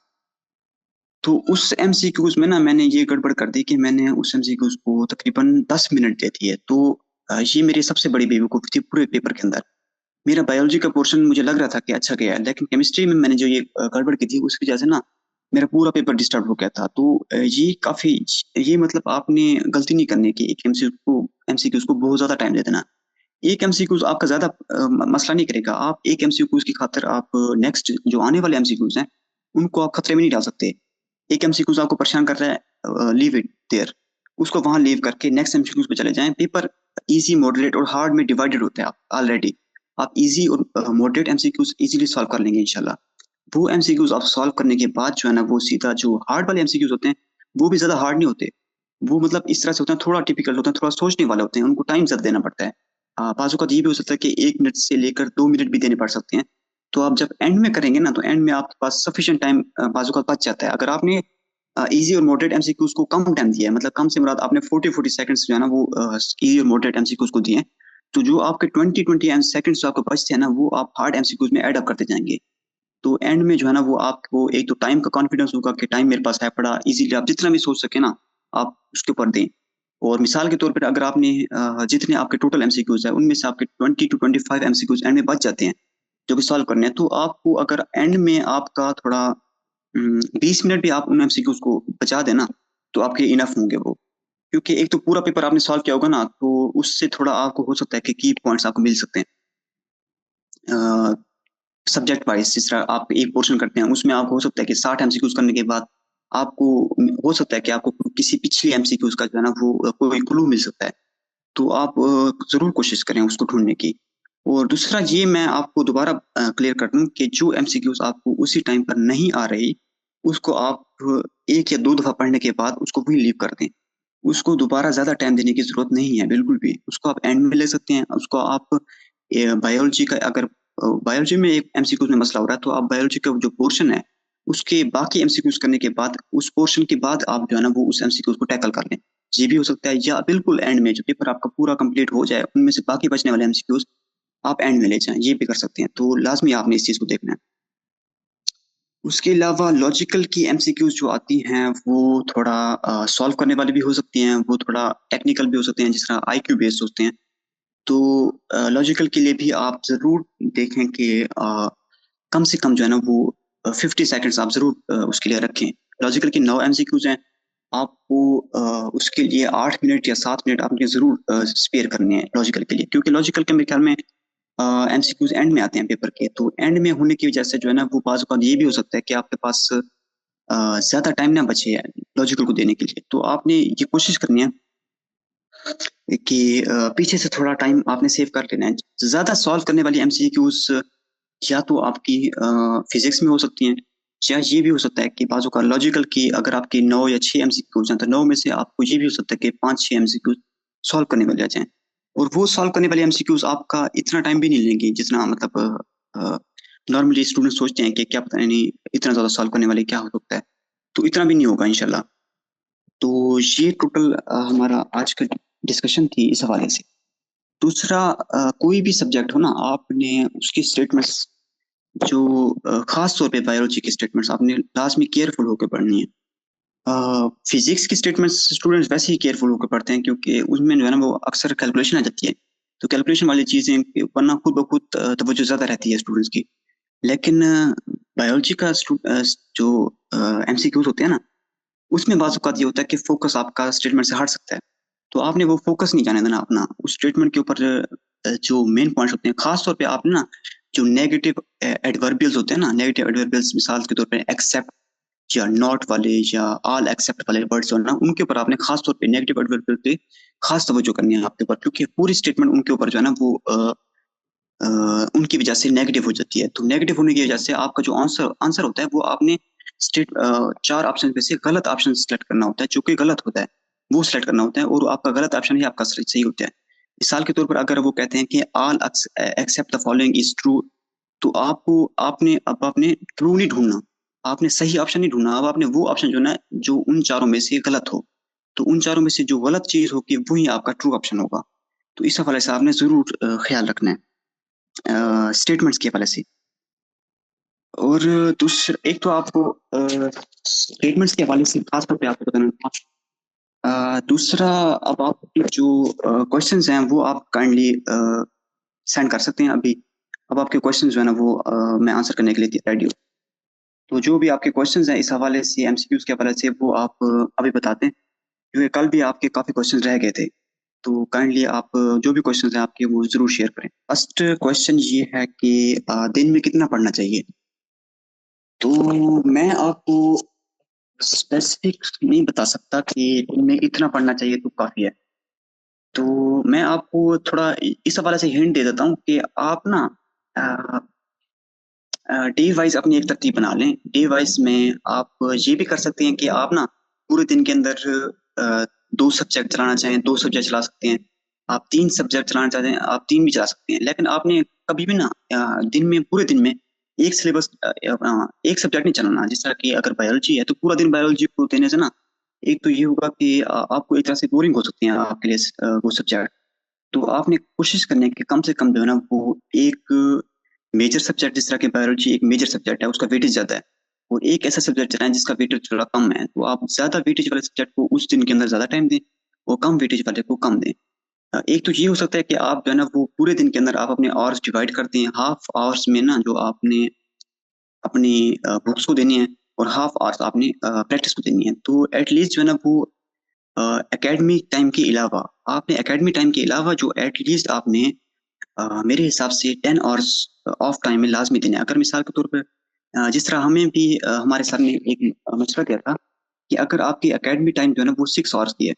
तो उस एमसीक्यूज में ना मैंने ये गड़बड़ कर दी कि मैंने उस एमसीक्यूज को तकरीबन 10 मिनट दे दिए, तो ये मेरी सबसे बड़ी बेवकूफ़ी थी पूरे पेपर के अंदर। मेरा बायोलॉजी का पोर्शन मुझे लग रहा था कि अच्छा गया है, लेकिन केमिस्ट्री में मैंने जो ये गड़बड़ की थी उसकी वजह से ना मेरा पूरा पेपर डिस्टर्ब हो गया था। तो ये काफी, ये मतलब आपने गलती नहीं करनी कि एक एमसीक्यूज को बहुत ज्यादा टाइम दे देना। एक एमसीक्यूज आपका ज्यादा मसला नहीं करेगा, आप एक एमसीक्यूज की खातिर आप नेक्स्ट जो आने वाले एमसीक्यूज हैं उनको आप खतरे में नहीं डाल सकते। एक एमसीक्यूज आपको परेशान कर रहा है, लीव इट देयर, उसको वहां लीव करके नेक्स्ट एमसीक्यूज पे चले जाएं। पेपर इजी, मॉडरेट और हार्ड में डिवाइडेड होते हैं ऑलरेडी। आप इजी और मॉडरेट एमसीक्यूज इजीली सॉल्व कर लेंगे इंशाल्लाह। वो एमसीक्यूज आप सॉल्व करने के बाद जो है ना वो सीधा जो हार्ड वाले एमसीक्यूज होते हैं वो भी ज्यादा हार्ड नहीं होते, वो मतलब इस तरह से होते हैं, थोड़ा टिपिकल होते हैं, थोड़ा सोचने वाले होते हैं, उनको टाइम ज्यादा देना पड़ता है। बाजू का ये भी हो सकता है कि 1 मिनट से लेकर 2 मिनट भी देने पड़ सकते हैं। तो आप जब एंड में करेंगे ना तो एंड में आपके पास सफिशिएंट टाइम बाजू का बच जाता है। अगर आपने इजी और मॉडरेट एमसीक्यूज को कम टाइम दिया है, मतलब कम से मुराद आपने 40-40 सेकंड्स जो है ना वो इजी और मॉडरेट एमसीक्यूज को दिए हैं, तो जो आपके 20-20 सेकंड्स जो आपके बचते हैं ना वो आप हार्ड एमसीक्यूज में ऐड अप करते जाएंगे। तो एंड में जो है ना वो आपको एक तो टाइम का कॉन्फिडेंस होगा कि टाइम मेरे पास है पड़ा, इजीली आप जितना भी सोच सके ना आप उसके ऊपर दें। और मिसाल के तौर पर अगर आपने जितने आपके टोटल एमसीक्यूज है उनमें से आपके 20-25 एमसीक्यूज एंड में बच जाते हैं जो कि सॉल्व करने हैं, तो आपको अगर एंड में आपका थोड़ा 20 मिनट भी आप उन एमसीक्यूज को बचा देना तो आपके इनफ होंगे वो। क्योंकि एक तो पूरा पेपर आपने सॉल्व किया होगा ना, तो उससे थोड़ा आपको हो सकता है कि की पॉइंट्स आपको मिल सकते हैं सब्जेक्ट वाइज। जिस तरह आप एक पोर्शन करते हैं उसमें आपको हो सकता है कि 60 एमसीक्यूज करने के बाद आपको हो सकता है कि आपको किसी पिछली एमसीक्यूज का जो है ना वो कोई क्लू मिल सकता है, तो आप जरूर कोशिश करें उसको ढूंढने की। और दूसरा ये मैं आपको दोबारा क्लियर कर दूं कि जो एमसीक्यूज आपको उसी टाइम पर नहीं आ रही उसको आप एक या दो दफा पढ़ने के बाद उसको वही लीव कर दें। उसको दोबारा ज्यादा टाइम देने की जरूरत नहीं है बिल्कुल भी, उसको आप एंड में ले सकते हैं। उसको आप बायोलॉजी का अगर बायोलॉजी में एक एमसीक्यूज में मसला हो रहा है तो आप बायोलॉजी का जो पोर्शन है उसके बाकी एमसीक्यूज करने के बाद उस पोर्शन के बाद आप जो है ना वो उस एमसीक्यूज को टैकल कर लें। ये भी हो सकता है, या बिल्कुल एंड में जो पेपर आपका पूरा कंप्लीट हो जाए उनमें से बाकी बचने वाले एमसीक्यूज आप एंड में ले जाएं, ये भी कर सकते हैं। तो लाजमी आपने इस चीज को देखना है। उसके अलावा लॉजिकल की एमसीक्यूज जो आती हैं वो थोड़ा सॉल्व करने वाली भी हो सकती हैं, वो थोड़ा टेक्निकल भी हो सकते हैं, जिस तरह आईक्यू बेस्ड होते हैं। तो लॉजिकल के लिए भी आप जरूर देखें कि कम से कम जो है ना वो 50 सेकंड्स आप जरूर उसके लिए रखें। लॉजिकल की 9 एमसीक्यूज हैं, आपको उसके लिए 8 मिनट या 7 मिनट आपने जरूर स्पेयर करने हैं लॉजिकल के लिए, क्योंकि लॉजिकल के मेरे ख्याल में एमसीक्यूज एंड में आते हैं पेपर के। तो एंड में होने की वजह से जो है ना वो बाज़ औक़ात ये भी हो सकता है कि आपके पास ज्यादा टाइम ना बचे लॉजिकल को देने के लिए। तो आपने ये कोशिश करनी है कि पीछे से थोड़ा टाइम आपने सेव कर लेना है। ज्यादा सॉल्व करने वाली एमसीक्यूज या तो आपकी फिजिक्स में हो सकती हैं, या ये भी हो सकता है कि बाजू का लॉजिकल की अगर आपकी 9 या 6 एमसीक्यूज हैं तो 9 में से आपको ये भी हो सकता है कि 5-6 एमसीक्यूज सॉल्व करने वाले आ जाएं। और वो सॉल्व करने वाले एमसीक्यूज आपका इतना टाइम भी नहीं लेंगे जितना मतलब नॉर्मली स्टूडेंट सोचते हैं कि क्या पता नहीं इतना ज्यादा सॉल्व करने वाले क्या हो सकता है, तो इतना भी नहीं होगा इंशाल्लाह। तो ये टोटल हमारा आज का डिस्कशन थी इस हवाले से। दूसरा, कोई भी सब्जेक्ट हो ना आपने उसकी स्टेटमेंट्स जो खास तौर पे बायोलॉजी की स्टेटमेंट्स आपने लाजमी केयरफुल होकर पढ़नी है। फिजिक्स की स्टेटमेंट्स स्टूडेंट्स वैसे ही केयरफुल होकर पढ़ते हैं क्योंकि उसमें जो है ना वो अक्सर कैलकुलेशन आ जाती है, तो कैलकुलेशन वाली चीजें के ऊपर ना खुद ब खुद तवज्जो ज्यादा रहती है स्टूडेंट्स की। लेकिन बायोलॉजी का जो एमसीक्यूज होते हैं ना, उसमें बाज़ औक़ात ये होता है कि फोकस आपका स्टेटमेंट से हट सकता है। तो आपने वो फोकस नहीं जाने देना अपना उस स्टेटमेंट के ऊपर। जो मेन पॉइंट्स होते हैं, खास तौर पे आपने ना जो नेगेटिव एडवर्बियल्स होते हैं ना, नेगेटिव एडवर्बियल्स मिसाल के तौर पे एक्सेप्ट या नॉट वाले या ऑल एक्सेप्ट वाले वर्ड्स हो ना, उनके ऊपर आपने खास तौर पे नेगेटिव एडवर्बियल पे खास तवज्जो करनी है आपके ऊपर, क्योंकि पूरी स्टेटमेंट उनके ऊपर जो है ना वो उनकी वजह से नेगेटिव हो जाती है। तो नेगेटिव होने की वजह से आपका जो आंसर आंसर होता है वो आपने चार ऑप्शन में से गलत ऑप्शन सेलेक्ट करना होता है, जो कि गलत होता है वो सिलेक्ट करना होता है, और आपका गलत ऑप्शन ही आपका सही होता है। मिसाल के तौर पर अगर वो कहते हैं कि all except the following is true, तो आपको आपने अब आपने ट्रू नहीं ढूंढना, आपने सही ऑप्शन नहीं ढूंढना, अब आपने वो ऑप्शन जो ना जो उन चारों में से गलत हो, तो उन चारों में से जो गलत चीज होगी वही आपका ट्रू ऑप्शन होगा। तो इस हवाले से आपने जरूर ख्याल रखना है स्टेटमेंट्स के हवाले से। और दूसरा एक तो आपको स्टेटमेंट्स के हवाले से खास तौर पे आपको बताना था। दूसरा, अब आपके जो क्वेश्चंस हैं वो आप काइंडली सेंड कर सकते हैं अभी। अब आपके क्वेश्चंस जो है ना वो मैं आंसर करने के लिए रेडी हूँ। तो जो भी आपके क्वेश्चंस हैं इस हवाले से, एमसीक्यूज के हवाले से, वो आप अभी बताते हैं, क्योंकि कल भी आपके काफी क्वेश्चंस रह गए थे। तो काइंडली आप जो भी क्वेश्चंस हैं आपके वो जरूर शेयर करें। फर्स्ट क्वेश्चन ये है कि दिन में कितना पढ़ना चाहिए। तो मैं आपको स्पेसिफिक नहीं बता सकता कि दिन में इतना पढ़ना चाहिए तो काफी है। तो मैं आपको थोड़ा इस हवाले से हिंट दे देता हूँ कि आप ना डे वाइज अपनी एक तरतीब बना लें। डे वाइज में आप ये भी कर सकते हैं कि आप ना पूरे दिन के अंदर अ, 2 सब्जेक्ट चलाना चाहें 2 सब्जेक्ट चला सकते हैं, आप 3 सब्जेक्ट चलाना चाहते हैं आप 3 भी चला सकते हैं। लेकिन आपने कभी भी ना दिन में पूरे दिन में एक सिलेबस एक सब्जेक्ट नहीं चलाना। जिस तरह की अगर बायोलॉजी है तो पूरा दिन बायोलॉजी को देने से ना एक तो ये होगा कि आपको एक तरह से बोरिंग हो सकती है आपके लिए वो सब्जेक्ट। तो आपने कोशिश करनी है कि कम से कम जो है ना वो एक मेजर सब्जेक्ट, जिस तरह की बायोलॉजी एक मेजर सब्जेक्ट है उसका वेटेज ज्यादा है, और एक ऐसा सब्जेक्ट चलाएं जिसका वेटेज थोड़ा कम है। तो आप ज्यादा वेटेज वाले सब्जेक्ट को उस दिन के अंदर ज्यादा टाइम दें और कम वेटेज वाले को कम दें। एक तो ये हो सकता है कि आप जो है ना वो पूरे दिन के अंदर आप अपने आवर्स डिवाइड करते हैं, हाफ आवर्स में ना जो आपने अपनी बुक्स को देनी है और हाफ आवर्स आपने प्रैक्टिस को देनी है। तो एटलीस्ट जो है ना वो एकेडमिक टाइम के अलावा आपने एकेडमिक टाइम के अलावा जो एटलीस्ट आपने मेरे हिसाब से 10 आवर्स ऑफ टाइम में लाजमी देने। अगर मिसाल के तौर पर जिस तरह हमें भी हमारे सर ने एक मशवरा दिया था कि अगर आपकी एकेडमी टाइम जो है ना वो 6 आवर्स की है,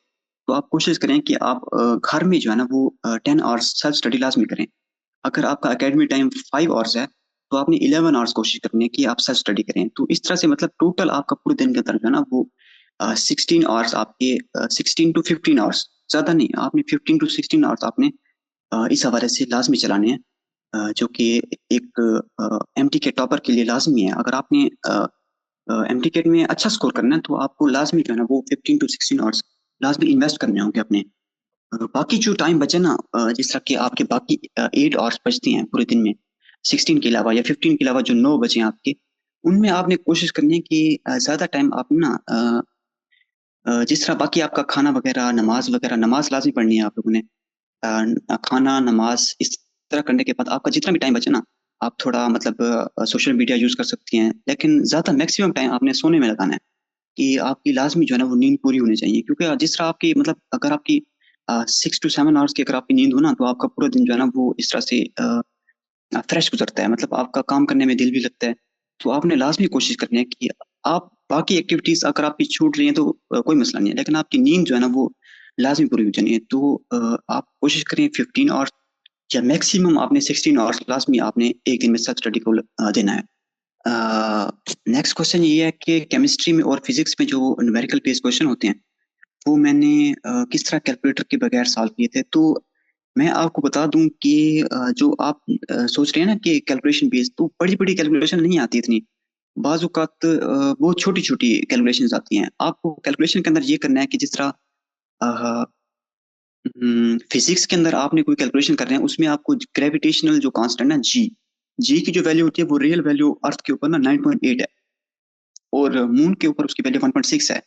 तो आप कोशिश करें कि आप घर में जो है ना वो 10 आवर्स सेल्फ स्टडी लाजमी करें। अगर आपका एकेडमी टाइम 5 आवर्स है तो आपने 11 आवर्स कोशिश करनी है कि आप सेल्फ स्टडी करें। तो इस तरह से मतलब टोटल आपका पूरे दिन के अंदर जो है ना वो 16 आवर्स आपके 16 to 15 आवर्स, ज्यादा नहीं, आपने 15 to 16 आवर्स आपने इस हवाले से लाजमी चलाने हैं, जो कि एक एमटी के टॉपर के लिए लाजमी है। अगर आपने एमटी केट में अच्छा स्कोर करना है तो आपको लाजमी जो है ना वो 15 to 16 आवर्स लाजमी इन्वेस्ट करने होंगे अपने। बाकी जो टाइम बचे ना जिस तरह के आपके बाकी 8 आवर्स बचती हैं पूरे दिन में, 16 के अलावा या 15 के अलावा जो 9 बचे हैं आपके, उनमें आपने कोशिश करनी है कि ज्यादा टाइम आप ना जिस तरह बाकी आपका खाना वगैरह वगैरह नमाज लाजमी पढ़नी है आप लोगों ने। खाना नमाज इस तरह करने के बाद आपका जितना भी टाइम बचे ना आप थोड़ा मतलब सोशल मीडिया यूज कर सकती हैं, लेकिन ज्यादा मैक्सिमम टाइम आपने सोने में लगाना है कि आपकी लाजमी जो है ना वो नींद पूरी होनी चाहिए। क्योंकि जिस तरह आपकी मतलब अगर आपकी 6 to 7 आवर्स की अगर आपकी नींद हो ना तो आपका पूरा दिन जो है ना वो इस तरह से फ्रेश गुजरता है, मतलब आपका काम करने में दिल भी लगता है। तो आपने लाजमी कोशिश करनी है कि आप बाकी एक्टिविटीज अगर आपकी छूट रही हैं तो कोई मसला नहीं है, लेकिन आपकी नींद जो है ना वो लाजमी पूरी हो जानी है। तो आप कोशिश करें 15 आवर्स या मैक्सिमम आपने 16 आवर्स लाजमी आपने एक दिन में सेल्फ स्टडी को देना है। नेक्स्ट क्वेश्चन ये है कि केमिस्ट्री में और फिजिक्स में जो न्यूमेरिकल बेस्ड क्वेश्चन होते हैं वो मैंने किस तरह कैलकुलेटर के बगैर सॉल्व किए थे। तो मैं आपको बता दूं कि जो आप सोच रहे हैं ना कि कैलकुलेशन बेस्ड, तो बड़ी बड़ी कैलकुलेशन नहीं आती इतनी, बाजुकात बहुत छोटी छोटी कैलकुलेशंस आती हैं। आपको कैलकुलेशन के अंदर ये करना है कि जिस तरह फिजिक्स के अंदर आपने कोई कैलकुलेशन कर रहे हैं उसमें आपको ग्रेविटेशनल जो कांस्टेंट है जी, जी की जो वैल्यू होती है वो रियल वैल्यू अर्थ के ऊपर ना 9.8 है और मून के ऊपर उसकी वैल्यू 1.6 है,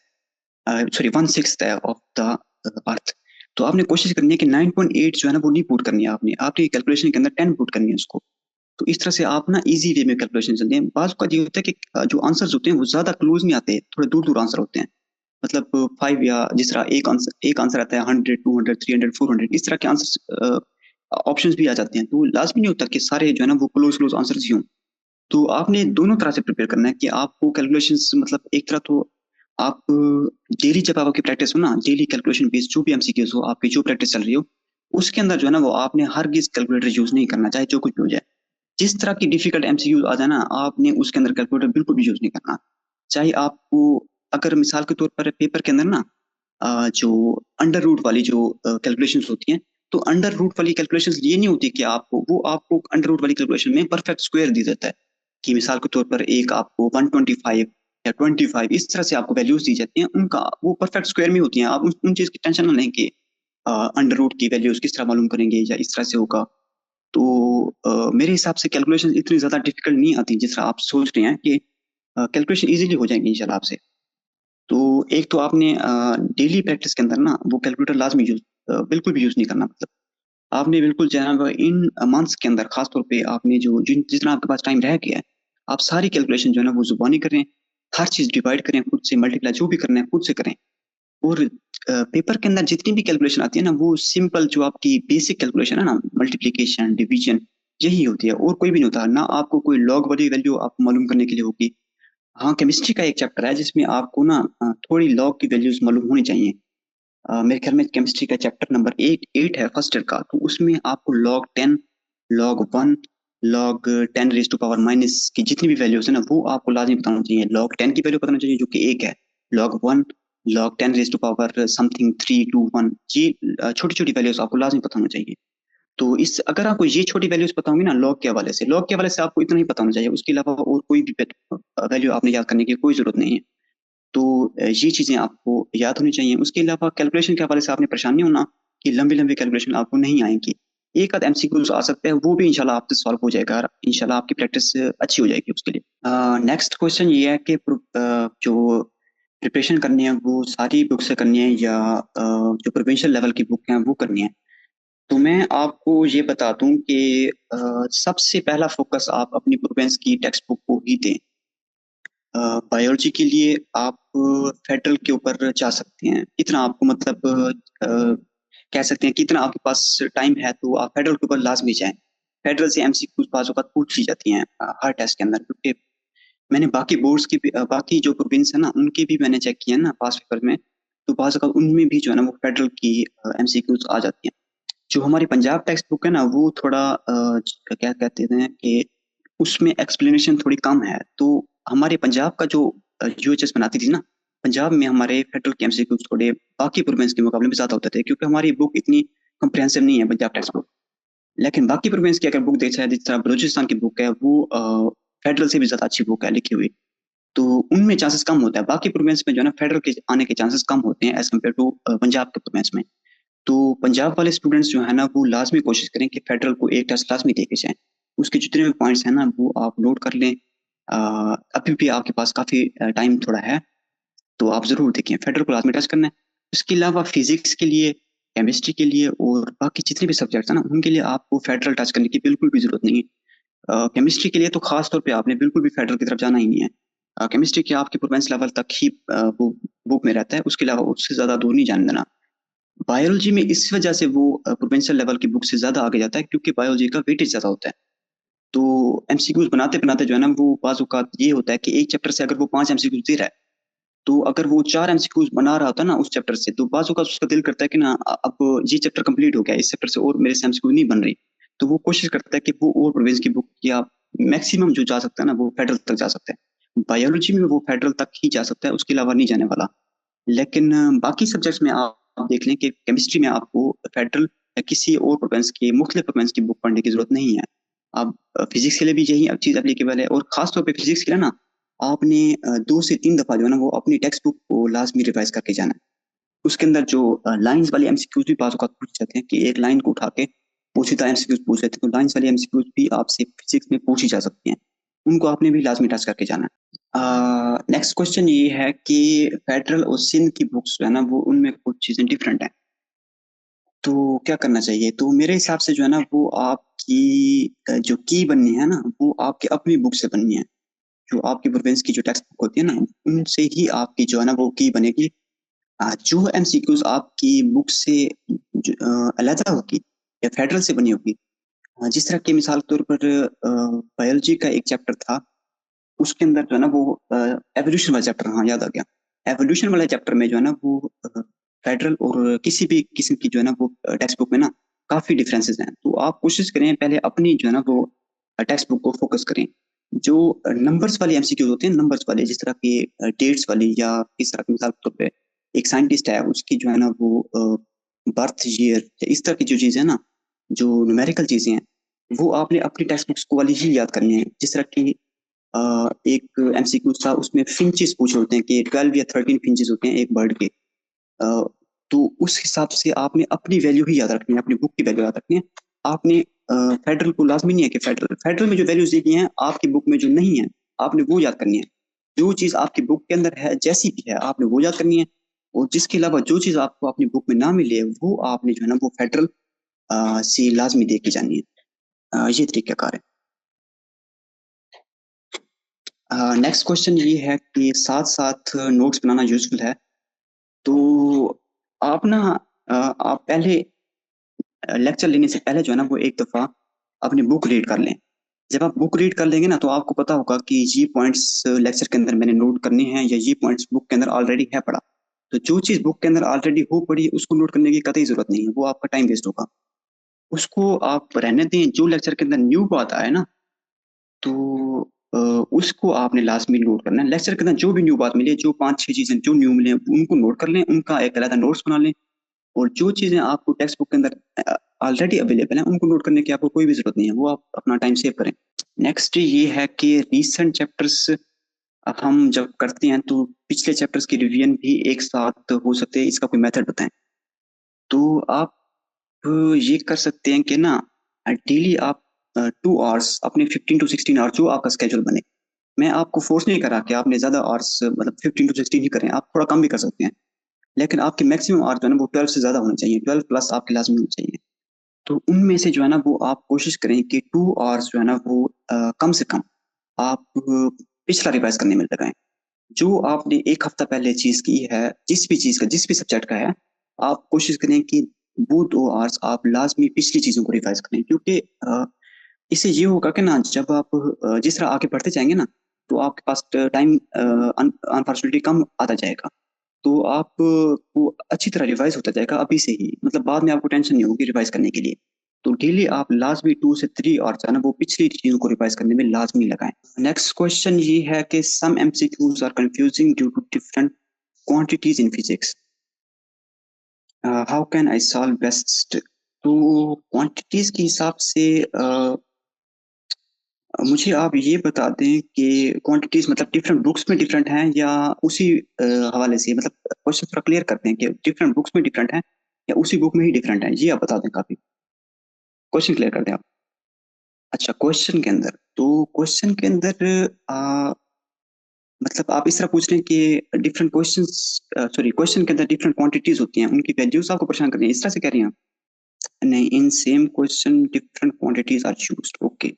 सॉरी 1/6 है ऑफ द अर्थ। तो आपने कोशिश करनी है कि 9.8 जो है ना वो नहीं पुट करनी है, आपने आपने कैलकुलेशन के अंदर 10 पुट करनी है उसको। तो इस तरह से आप ना इजी वे में कैलकुलेशन चलते हैं। बात का ये होता है कि जो आंसर्स होते हैं वो ज्यादा क्लोज नहीं आते, थोड़े दूर दूर आंसर होते हैं। मतलब 5 या जिस तरह एक आंसर आता है 100, 200, 300, 400, इस तरह के आंसर ऑप्शंस भी आ जाते हैं। तो लाजमी नहीं होता कि सारे जो है ना वो क्लोज क्लोज आंसर्स ही हों। तो आपने दोनों तरह से प्रिपेयर करना है कि आपको कैलकुलेशंस, मतलब एक तरह तो आप डेली जब आपकी प्रैक्टिस हो ना, डेली कैलकुलेशन बेस्ड जो भी एमसीक्यूज हो, आपकी जो प्रैक्टिस चल रही हो, उसके अंदर जो है ना वो आपने हरगिज कैलकुलेटर यूज नहीं करना, चाहे जो कुछ भी हो जाए। जिस तरह की डिफिकल्ट एमसीक्यूज आ जाए ना, आपने उसके अंदर कैलकुलेटर बिल्कुल भी यूज नहीं करना। चाहे आपको, अगर मिसाल के तौर पर पेपर के अंदर ना जो अंडर रूट वाली जो कैलकुलेशंस होती हैं, तो अंडर रूट वाली कैलकुलेशंस ये नहीं होती कि आपको अंडर रूट वाली कैलकुलेशन में परफेक्ट स्क्वायर दी जाता है, कि मिसाल के तौर पर एक आपको 125 या 25 इस तरह से आपको वैल्यूज दी जाती हैं, उनका वो परफेक्ट स्क्वायर में होती हैं। आप उन चीज की टेंशन ना लें कि अंडर रूट की वैल्यूज किस तरह मालूम करेंगे या इस तरह से होगा। तो मेरे हिसाब से कैलकुलेशन इतनी ज्यादा डिफिकल्ट नहीं आती जिस तरह आप सोच रहे हैं कि कैलकुलेशन इजीली हो जाएंगी इंशाल्लाह आपसे। तो एक तो आपने डेली प्रैक्टिस के अंदर ना वो कैलकुलेटर लाजमी यूज बिल्कुल भी यूज नहीं करना। मतलब आपने बिल्कुल जो है ना इन मंथ्स के अंदर खास तौर पे आपने जितना आपके पास टाइम रह गया है, आप सारी कैलकुलेशन जो है ना वो जुबानी करें। हर चीज डिवाइड करें खुद से, मल्टीप्लाई जो भी करना है खुद से करें। और पेपर के अंदर जितनी भी कैलकुलेशन आती है ना, वो सिंपल जो आपकी बेसिक कैलकुलेशन है ना, मल्टीप्लीकेशन डिवीजन, यही होती है और कोई भी नहीं होता। ना आपको कोई लॉग वाली वैल्यू आपको मालूम करने के लिए होगी। हाँ, केमिस्ट्री का एक चैप्टर है जिसमें आपको ना थोड़ी लॉग की वैल्यूज मालूम होनी चाहिए। मेरे ख्याल में केमिस्ट्री का चैप्टर नंबर 8 है फर्स्ट ईयर का। तो उसमें आपको log 10, log 1, log 10 raise to power minus की जितनी भी वैल्यूज है ना, वो आपको लाजमी पता होना चाहिए। log 10 की वैल्यू पता होना चाहिए जो कि 1 है। log 1, log 10 raise to power something 3, 2, 1, ये छोटी छोटी वैल्यूज आपको लाजमी पता होना चाहिए। तो इस अगर आपको ये छोटी वैल्यूज पता होंगी ना लॉग के हवाले से आपको इतना ही पता होना चाहिए। उसके अलावा और कोई भी वैल्यू आपने याद करने की कोई जरूरत नहीं है। तो ये चीजें आपको याद होनी चाहिए। उसके अलावा कैलकुलेशन के हवाले से आपने परेशान नहीं होना कि लंबी लंबी कैलकुलेशन आपको नहीं आएंगी। एक आध एमसीक्यूज आ सकते हैं, वो भी इंशाल्लाह आपसे सॉल्व हो जाएगा। इंशाल्लाह आपकी प्रैक्टिस अच्छी हो जाएगी उसके लिए। नेक्स्ट क्वेश्चन ये है कि जो प्रिपरेशन करनी है वो सारी बुक से करनी है या जो प्रोविंशियल लेवल की बुक है वो करनी है। तो मैं आपको ये बता दूं कि सबसे पहला फोकस आप अपनी प्रोविंस की टेक्स्ट बुक को ही दें। बायोलॉजी के लिए आप फेडरल के ऊपर जा सकते हैं, इतना आपको मतलब कह सकते हैं कि इतना आपके पास टाइम है तो आप फेडरल के ऊपर लाजमी जाएं। फेडरल से एमसीक्यू बाज़ औक़ात पूछ ली जाती हैं हर टेस्ट के अंदर, क्योंकि मैंने बाकी बोर्ड्स की भी बाकी जो प्रोविंस है ना उनके भी मैंने चेक किया ना पास पेपर में। तो बाज़ औक़ात उनमें भी जो है ना वो फेडरल की एमसीक्यूज आ जाती हैं। जो हमारी पंजाब टेक्स्ट बुक है ना वो थोड़ा क्या कहते हैं कि उसमें एक्सप्लेनेशन थोड़ी कम है। तो हमारे पंजाब का जो यूएचएस बनाती थी ना, पंजाब में हमारे फेडरल के एमसीक्यूज थोड़े बाकी प्रोविंस के मुकाबले में ज्यादा होते थे, क्योंकि हमारी बुक इतनी कंप्रिहेंसिव नहीं है पंजाब टेक्स्ट बुक। लेकिन बाकी प्रोविंस की अगर बुक देखा जाए, जिस तरह बलूचिस्तान की बुक है वो फेडरल से भी ज्यादा अच्छी बुक है लिखी हुई। तो उनमें चांसेस कम होता है, बाकी प्रोविंस में जो है ना फेडरल के आने के चांसेस कम होते हैं एज कम्पेयर टू पंजाब के प्रोविंस में। तो पंजाब वाले स्टूडेंट्स जो है ना वो लाजमी कोशिश करें कि फेडरल को एक टेस्ट लाजमी दे के जाएं। उसके जितने भी पॉइंट्स हैं ना वो आप नोट कर लें। अभी भी आपके पास काफी टाइम थोड़ा है, तो आप जरूर देखें, फेडरल को लाजमी टच करना है। उसके अलावा फिजिक्स के लिए, केमिस्ट्री के लिए और बाकी जितने भी सब्जेक्ट्स हैं ना उनके लिए आपको फेडरल टच करने की बिल्कुल भी जरूरत नहीं है। केमिस्ट्री के लिए तो खास तौर पे आपने बिल्कुल भी फेडरल की तरफ जाना ही नहीं है। केमिस्ट्री के आपके प्रोवेंस लेवल तक ही वो बुक में रहता है, उसके अलावा उससे ज्यादा दूर नहीं जाने देना। बायोलॉजी में इस वजह से वो प्रोविंशियल लेवल की बुक से ज्यादा आगे जाता है क्योंकि बायोलॉजी का वेटेज ज्यादा होता है। तो एमसीक्यूज बनाते बनाते जो है ना वो बाज़ औक़ात ये होता है कि एक चैप्टर से अगर वो 5 एमसीक्यूज दे रहा है, तो अगर वो 4 एमसीक्यूज बना रहा होता है ना उस चैप्टर से, तो बाज़ औक़ात उसका दिल करता है कि ना अब ये चैप्टर कंप्लीट हो गया, इस चैप्टर से और मेरे से एमसीक्यू नहीं बन रही। तो वो कोशिश करता है कि वो और प्रोविंस की बुक या मैक्सिमम जो जा सकता है ना वो फेडरल तक जा सकता है। बायोलॉजी में वो फेडरल तक ही जा सकता है, उसके अलावा नहीं जाने वाला। लेकिन बाकी सब्जेक्ट्स में आप देख लें कि केमिस्ट्री में आपको फेडरल या किसी और प्रोविंस की मुख्तलिफ प्रोविंस की बुक पढ़ने की जरूरत नहीं है। अब फिजिक्स के लिए भी यही चीज एप्लीकेबल है, और खास तौर पे फिजिक्स के लिए ना आपने 2 से 3 दफा जो है ना वो अपनी टेक्स्ट बुक को लाजमी रिवाइज करके जाना है। उसके अंदर जो लाइंस वाले एमसीक्यूज भी बाज़ औक़ात पूछ जाते हैं कि एक लाइन को उठा के वो सीधा एमसीक्यूज पूछ लेते हैं, तो लाइंस वाले एमसीक्यूज भी आपसे फिजिक्स में पूछी जा सकती हैं, उनको आपने भी लाजमी टच करके जाना है। नेक्स्ट क्वेश्चन ये है कि फेडरल और सिंध की बुक्स जो है ना वो उनमें कुछ चीजें डिफरेंट हैं, तो क्या करना चाहिए। तो मेरे हिसाब से जो है ना वो आपकी आपकी जो की बननी है ना वो आपके अपनी बुक से बननी है। जो आपकी प्रोविंस की जो टेक्स्ट बुक होती है ना उनसे ही आपकी जो है ना वो की बनेगी। जो एमसीक्यूज आपकी बुक से अलग होगी या फेडरल से बनी होगी। जिस तरह की मिसाल के तौर पर बायोलॉजी का एक चैप्टर था, उसके अंदर जो है ना वो एवोल्यूशन वाला चैप्टर, हाँ याद आ गया। एवोल्यूशन वाले चैप्टर में जो है ना वो फेडरल और किसी भी किस्म की जो है ना वो टेक्स्ट बुक में ना काफी डिफरेंसेस हैं। तो आप कोशिश करें पहले अपनी जो है ना वो टेक्स्ट बुक को फोकस करें। जो नंबर्स वाले एमसीक्यूज होते हैं, नंबर्स वाले जिस तरह के डेट्स वाली या इस तरह की मिसाल के तौर पे एक साइंटिस्ट है उसकी जो है ना वो बर्थ ईयर, इस तरह की जो चीजें है ना, जो न्यूमेरिकल चीजें हैं, वो आपने अपनी टेक्स्ट बुक्स को वाली ही याद करनी है। जिस तरह की एक एमसीक्यू था उसमें फिंचेस पूछे होते हैं कि 12 या 13 फिंचेस होते हैं एक बर्ड के। तो उस हिसाब से आपने अपनी वैल्यू ही याद रखनी है, अपनी बुक की वैल्यू याद रखनी है। आपने फेडरल को लाजमी नहीं है कि फेडरल फेडरल में जो वैल्यूज दी गई हैं आपकी बुक में जो नहीं है आपने वो याद करनी है। जो चीज आपकी बुक के अंदर है जैसी भी है आपने वो याद करनी है। और जिसके अलावा जो चीज आपको अपनी बुक में ना मिले वो आपने जो है ना वो फेडरल से लाजमी दे के जानी है। ये तरीकाकार है। नेक्स्ट क्वेश्चन ये है कि साथ साथ नोट्स बनाना यूजफुल है। तो आप ना आप पहले लेक्चर लेने से पहले जो है ना वो एक दफा अपनी बुक रीड कर लें। जब आप बुक रीड कर लेंगे ना तो आपको पता होगा कि ये पॉइंट्स लेक्चर के अंदर मैंने नोट करने हैं या ये पॉइंट्स बुक के अंदर ऑलरेडी है पढ़ा। तो जो चीज बुक के अंदर ऑलरेडी हो पड़ी है उसको नोट करने की कतई जरूरत नहीं है, वो आपका टाइम वेस्ट होगा। उसको आप रहने दें। जो लेक्चर के अंदर न्यू बात आए ना तो उसको आपने लास्ट में नोट करना है। लेक्चर के अंदर जो भी न्यू बात मिले, जो पांच छह चीजें जो न्यू मिले उनको नोट कर लें, उनका एक अलग नोट्स बना लें। और जो चीजें आपको टेक्स्ट बुक के अंदर ऑलरेडी अवेलेबल हैं उनको नोट करने की आपको कोई भी जरूरत नहीं है, वो आप अपना टाइम सेव करें। नेक्स्ट ये है कि रीसेंट चैप्टर्स हम जब करते हैं तो पिछले चैप्टर्स की रिवीजन भी एक साथ हो सकते हैं, इसका कोई मेथड बताएं। तो आप ये कर सकते हैं कि ना डेली आप 2 आवर्स अपने 15 to 16 आवर्स जो आपका स्केड्यूल बने। मैं आपको फोर्स नहीं कर रहा कि आपने ज्यादा आवर्स मतलब 15 to 16 ही करें, आप थोड़ा कम भी कर सकते हैं। लेकिन आपके मैक्सिमम आवर्स जो है ना वो 12 से ज्यादा होने चाहिए, 12 प्लस आपके लाजमी होने चाहिए। तो उनमें से जो है ना वो आप कोशिश करें कि 2 आवर्स जो है ना वो कम से कम आप पिछला रिवाइज करने में लगाएं। जो आपने एक हफ्ता पहले चीज की है, जिस भी चीज का जिस भी सब्जेक्ट का है, आप कोशिश करें कि वो 2 आवर्स आप लाजमी पिछली चीजों को रिवाइज करें। क्योंकि इससे ये होगा कि ना जब आप जिस तरह आगे बढ़ते जाएंगे ना तो आपके पास टाइम अनफॉर्चुनेटली कम आता जाएगा। तो आप वो अच्छी तरह रिवाइज होता जाएगा अभी से ही, मतलब बाद में आपको टेंशन नहीं होगी रिवाइज करने के लिए। तो डेली आप लाजमी 2 से 3 और जो है ना वो पिछली चीजों को रिवाइज करने में लाजमी लगाएं। नेक्स्ट क्वेश्चन ये है कि some MCQs are confusing due to different quantities in physics, how can I solve best. तो क्वांटिटीज के हिसाब से मुझे आप ये बता दें कि क्वांटिटीज मतलब डिफरेंट बुक्स में डिफरेंट हैं या उसी हवाले से, मतलब क्वेश्चन थोड़ा क्लियर करते हैं कि डिफरेंट बुक्स में डिफरेंट हैं या उसी बुक में ही डिफरेंट हैं, ये आप बता दें। काफी क्वेश्चन क्लियर कर दें आप। अच्छा, क्वेश्चन के अंदर तो क्वेश्चन के अंदर आ, मतलब आप इस तरह पूछ रहे हैं कि डिफरेंट क्वेश्चंस, सॉरी क्वेश्चन के अंदर डिफरेंट क्वांटिटीज होती हैं उनकी वैल्यूज आपको परेशान कर रही हैं, इस तरह से कह रही हैं आप? नहीं, in same question different quantities are used, okay.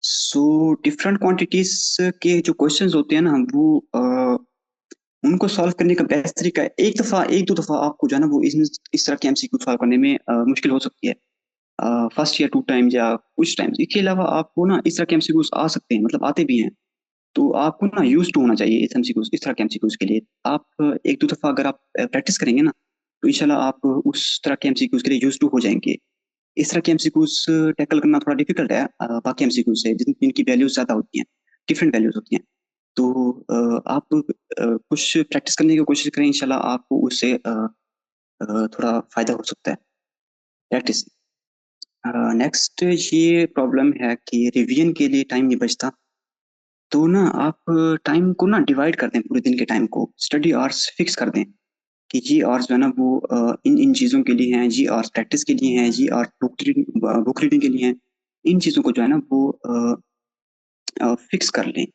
So different quantities के जो क्वेश्चंस होते हैं ना वो उनको सॉल्व करने का बेस्ट तरीका है, एक दो दफा आपको जो है ना वो इस तरह के एमसीक्यू सॉल्व करने में मुश्किल हो सकती है, फर्स्ट या 2 टाइम्स या कुछ टाइम्स। इसके अलावा आपको ना इस तरह के एमसीक्यूज आ सकते हैं, मतलब आते भी हैं। तो आपको ना यूज टू होना चाहिए इस एमसीक्यूज, इस तरह के एमसीक्यूज के लिए। आप एक दो दफा अगर आप प्रैक्टिस करेंगे ना तो इंशाल्लाह आप उस तरह के एमसीक्यूज के लिए यूज टू हो जाएंगे। इस तरह के एमसीक्यूज टैकल करना थोड़ा डिफिकल्ट है बाकी एमसीक्यूज से जिनकी वैल्यूज ज्यादा होती हैं, डिफरेंट वैल्यूज होती हैं। तो आप कुछ प्रैक्टिस करने की कोशिश करें, इंशाल्लाह आपको उससे थोड़ा फायदा हो सकता है प्रैक्टिस। नेक्स्ट ये प्रॉब्लम है कि रिवीजन के लिए टाइम नहीं बचता। तो ना आप टाइम को ना डिवाइड कर दें, पूरे दिन के टाइम को स्टडी आवर्स फिक्स कर दें कि ये आवर्स जो है ना वो इन इन चीज़ों के लिए हैं, ये आवर्स प्रैक्टिस के लिए हैं, ये आवर्स बुक रीडिंग के लिए हैं। इन चीज़ों को जो है ना वो फिक्स कर लें।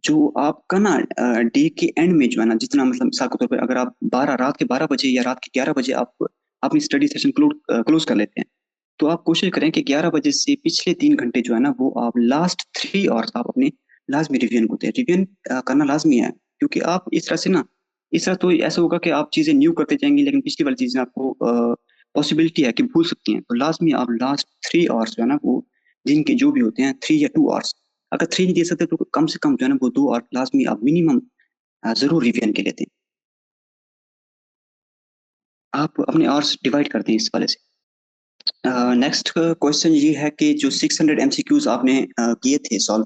जो आपका ना डे के एंड में जो है ना जितना, मतलब मिसाल के तौर पर अगर आप 12 रात के 12 बजे या रात के 11 बजे आप अपनी स्टडी सेशन क्लोज कर लेते हैं, तो आप कोशिश करें कि 11 बजे से पिछले 3 घंटे जो है ना वो आप लास्ट 3 आवर्स आप अपने लाजमी रिवीजन को दें। रिवीजन करना लाजमी है, क्योंकि आप इस तरह से ना, इस तरह तो ऐसा होगा कि आप चीजें न्यू करते जाएंगे लेकिन पिछली वाली चीजें आपको पॉसिबिलिटी है कि भूल सकती हैं। तो लाजमी आप लास्ट 3 आवर्स जो है ना वो दिन के जो भी होते हैं, 3 या 2 आवर्स, अगर 3 नहीं दे सकते तो कम से कम जो है ना वो 2 आवर्स लाजमी आप मिनिमम जरूर रिवीजन के लेते हैं। आप अपने आवर्स डिवाइड करते हैं इस वाले से। नेक्स्ट क्वेश्चन ये है कि जो 600 एमसीक्यूज आपने किए थे सॉल्व,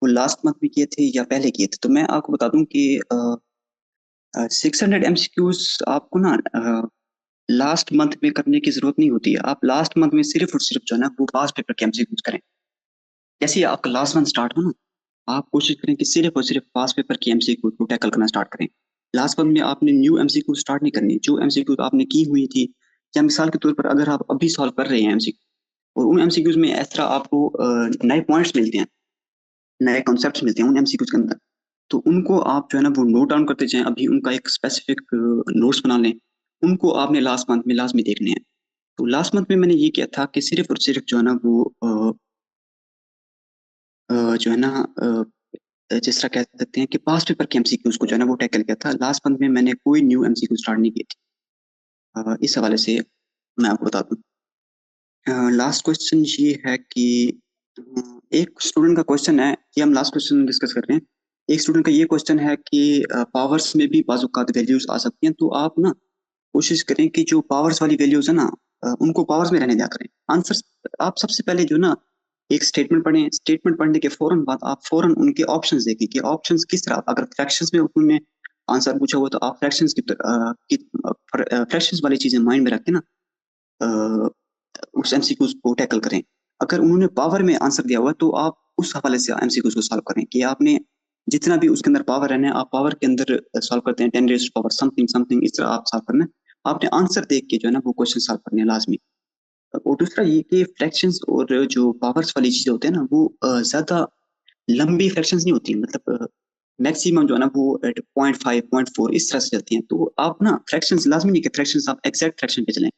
वो लास्ट मंथ में किए थे या पहले किए थे? तो मैं आपको बता दूं कि 600 एमसीक्यूज आपको ना लास्ट मंथ में करने की जरूरत नहीं होती है। आप लास्ट मंथ में सिर्फ और सिर्फ जो है ना वो पास पेपर के एमसीक्यूज करें। जैसे ही आपका लास्ट मंथ स्टार्ट हो ना, आप कोशिश करें कि सिर्फ और सिर्फ पास पेपर की एमसीक्यू को टैकल करना स्टार्ट करें। लास्ट मंथ में आपने न्यू एमसीक्यू स्टार्ट नहीं करनी। जो एमसीक्यू आपने की हुई थी, या मिसाल के तौर पर अगर आप अभी सॉल्व कर रहे हैं एमसीक्यू, और उन एमसीक्यूज में इस तरह आपको नए पॉइंट्स मिलते हैं, नए कॉन्सेप्ट्स मिलते हैं उन एमसीक्यूज के अंदर, तो उनको आप जो है ना वो नोट डाउन करते जाएं। अभी उनका एक स्पेसिफिक नोट्स बना लें, उनको आपने लास्ट मंथ में लाजमी देखने हैं। तो लास्ट मंथ में मैंने ये किया था कि सिर्फ और सिर्फ जो है ना वो जो है ना जिस तरह कह सकते हैं कि पास पेपर के एमसीक्यूज को जो है ना वो टैकल किया था। लास्ट मंथ में मैंने कोई न्यू एमसीक्यू स्टार्ट नहीं की थी। इस हवाले से मैं आपको बता दूं। लास्ट क्वेश्चन ये है कि एक स्टूडेंट का क्वेश्चन है, ये हम लास्ट क्वेश्चन डिस्कस कर रहे हैं। एक स्टूडेंट का ये क्वेश्चन है कि पावर्स में भी बाजुकात वैल्यूज आ सकती हैं, तो आप ना कोशिश करें कि जो पावर्स वाली वैल्यूज है ना उनको पावर्स में रहने दिया करें। आंसर आप सबसे पहले जो ना एक स्टेटमेंट पढ़ें। स्टेटमेंट पढ़ने के फौरन बाद आप फौरन उनके ऑप्शंस देखें कि ऑप्शंस किस तरह, अगर फ्रैक्शंस में उन्होंने आंसर पूछा हुआ तो आप फ्रैक्शंस फ्रैक्शंस वाली चीजें माइंड में रख के ना अ, उस एमसीक्यूज को टैकल करें। अगर उन्होंने पावर में आंसर दिया हुआ है तो आप उस हवाले से एमसीक्यूज को सॉल्व करें कि आपने जितना भी उसके अंदर पावर रहना है आप पावर के अंदर सॉल्व करते हैं, 10 रेज़ पावर समथिंग समथिंग, इस तरह आप सॉल्व करना है। आपने आंसर देख के जो है ना वो क्वेश्चन सॉल्व करने हैं लाजमी। और दूसरा ये कि फ्रैक्शंस और जो पावर्स वाली चीजें होते हैं ना वो ज्यादा लंबी फ्रैक्शंस नहीं होती, मतलब मैक्सिमम जो है ना वो 0.5 0.4 इस तरह से चलती हैं। तो आप ना फ्रैक्शंस लाजमी नहीं कि फ्रैक्शंस आप एग्जैक्ट फ्रैक्शन पे चलें,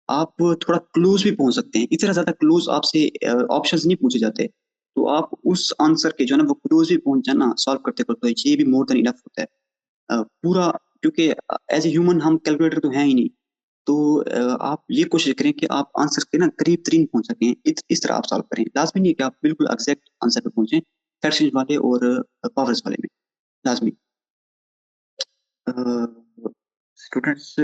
आप थोड़ा क्लोज भी पहुंच सकते हैं। इतना ज्यादा क्लोज आपसे ऑप्शंस नहीं पूछे जाते, तो आप उस आंसर के जो है ना वो क्लोज भी पहुंच जाना सॉल्व करते करते ये भी मोर देन इनफ होता है। पूरा, क्योंकि एज ए ह्यूमन हम कैलकुलेटर तो हैं ही नहीं। तो आप ये कोशिश करें कि आप आंसर के ना करीब तरीन पहुंच सकें, इस तरह आप सॉल्व करें। लाजमी नहीं है कि आप बिल्कुल एग्जैक्ट आंसर पे पहुंचे फ्रैक्शंस वाले और पावर्स वाले में, लाजमी। स्टूडेंट्स,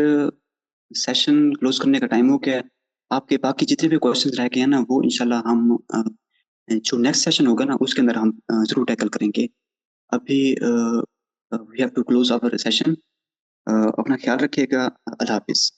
सेशन क्लोज करने का टाइम हो गया है। आपके बाकी जितने भी क्वेश्चंस रह गए हैं ना वो इंशाल्लाह हम जो नेक्स्ट सेशन होगा ना उसके अंदर हम जरूर टैकल करेंगे। अभी we have to close our session. अपना ख्याल रखिएगा। अल्लाह हाफिज।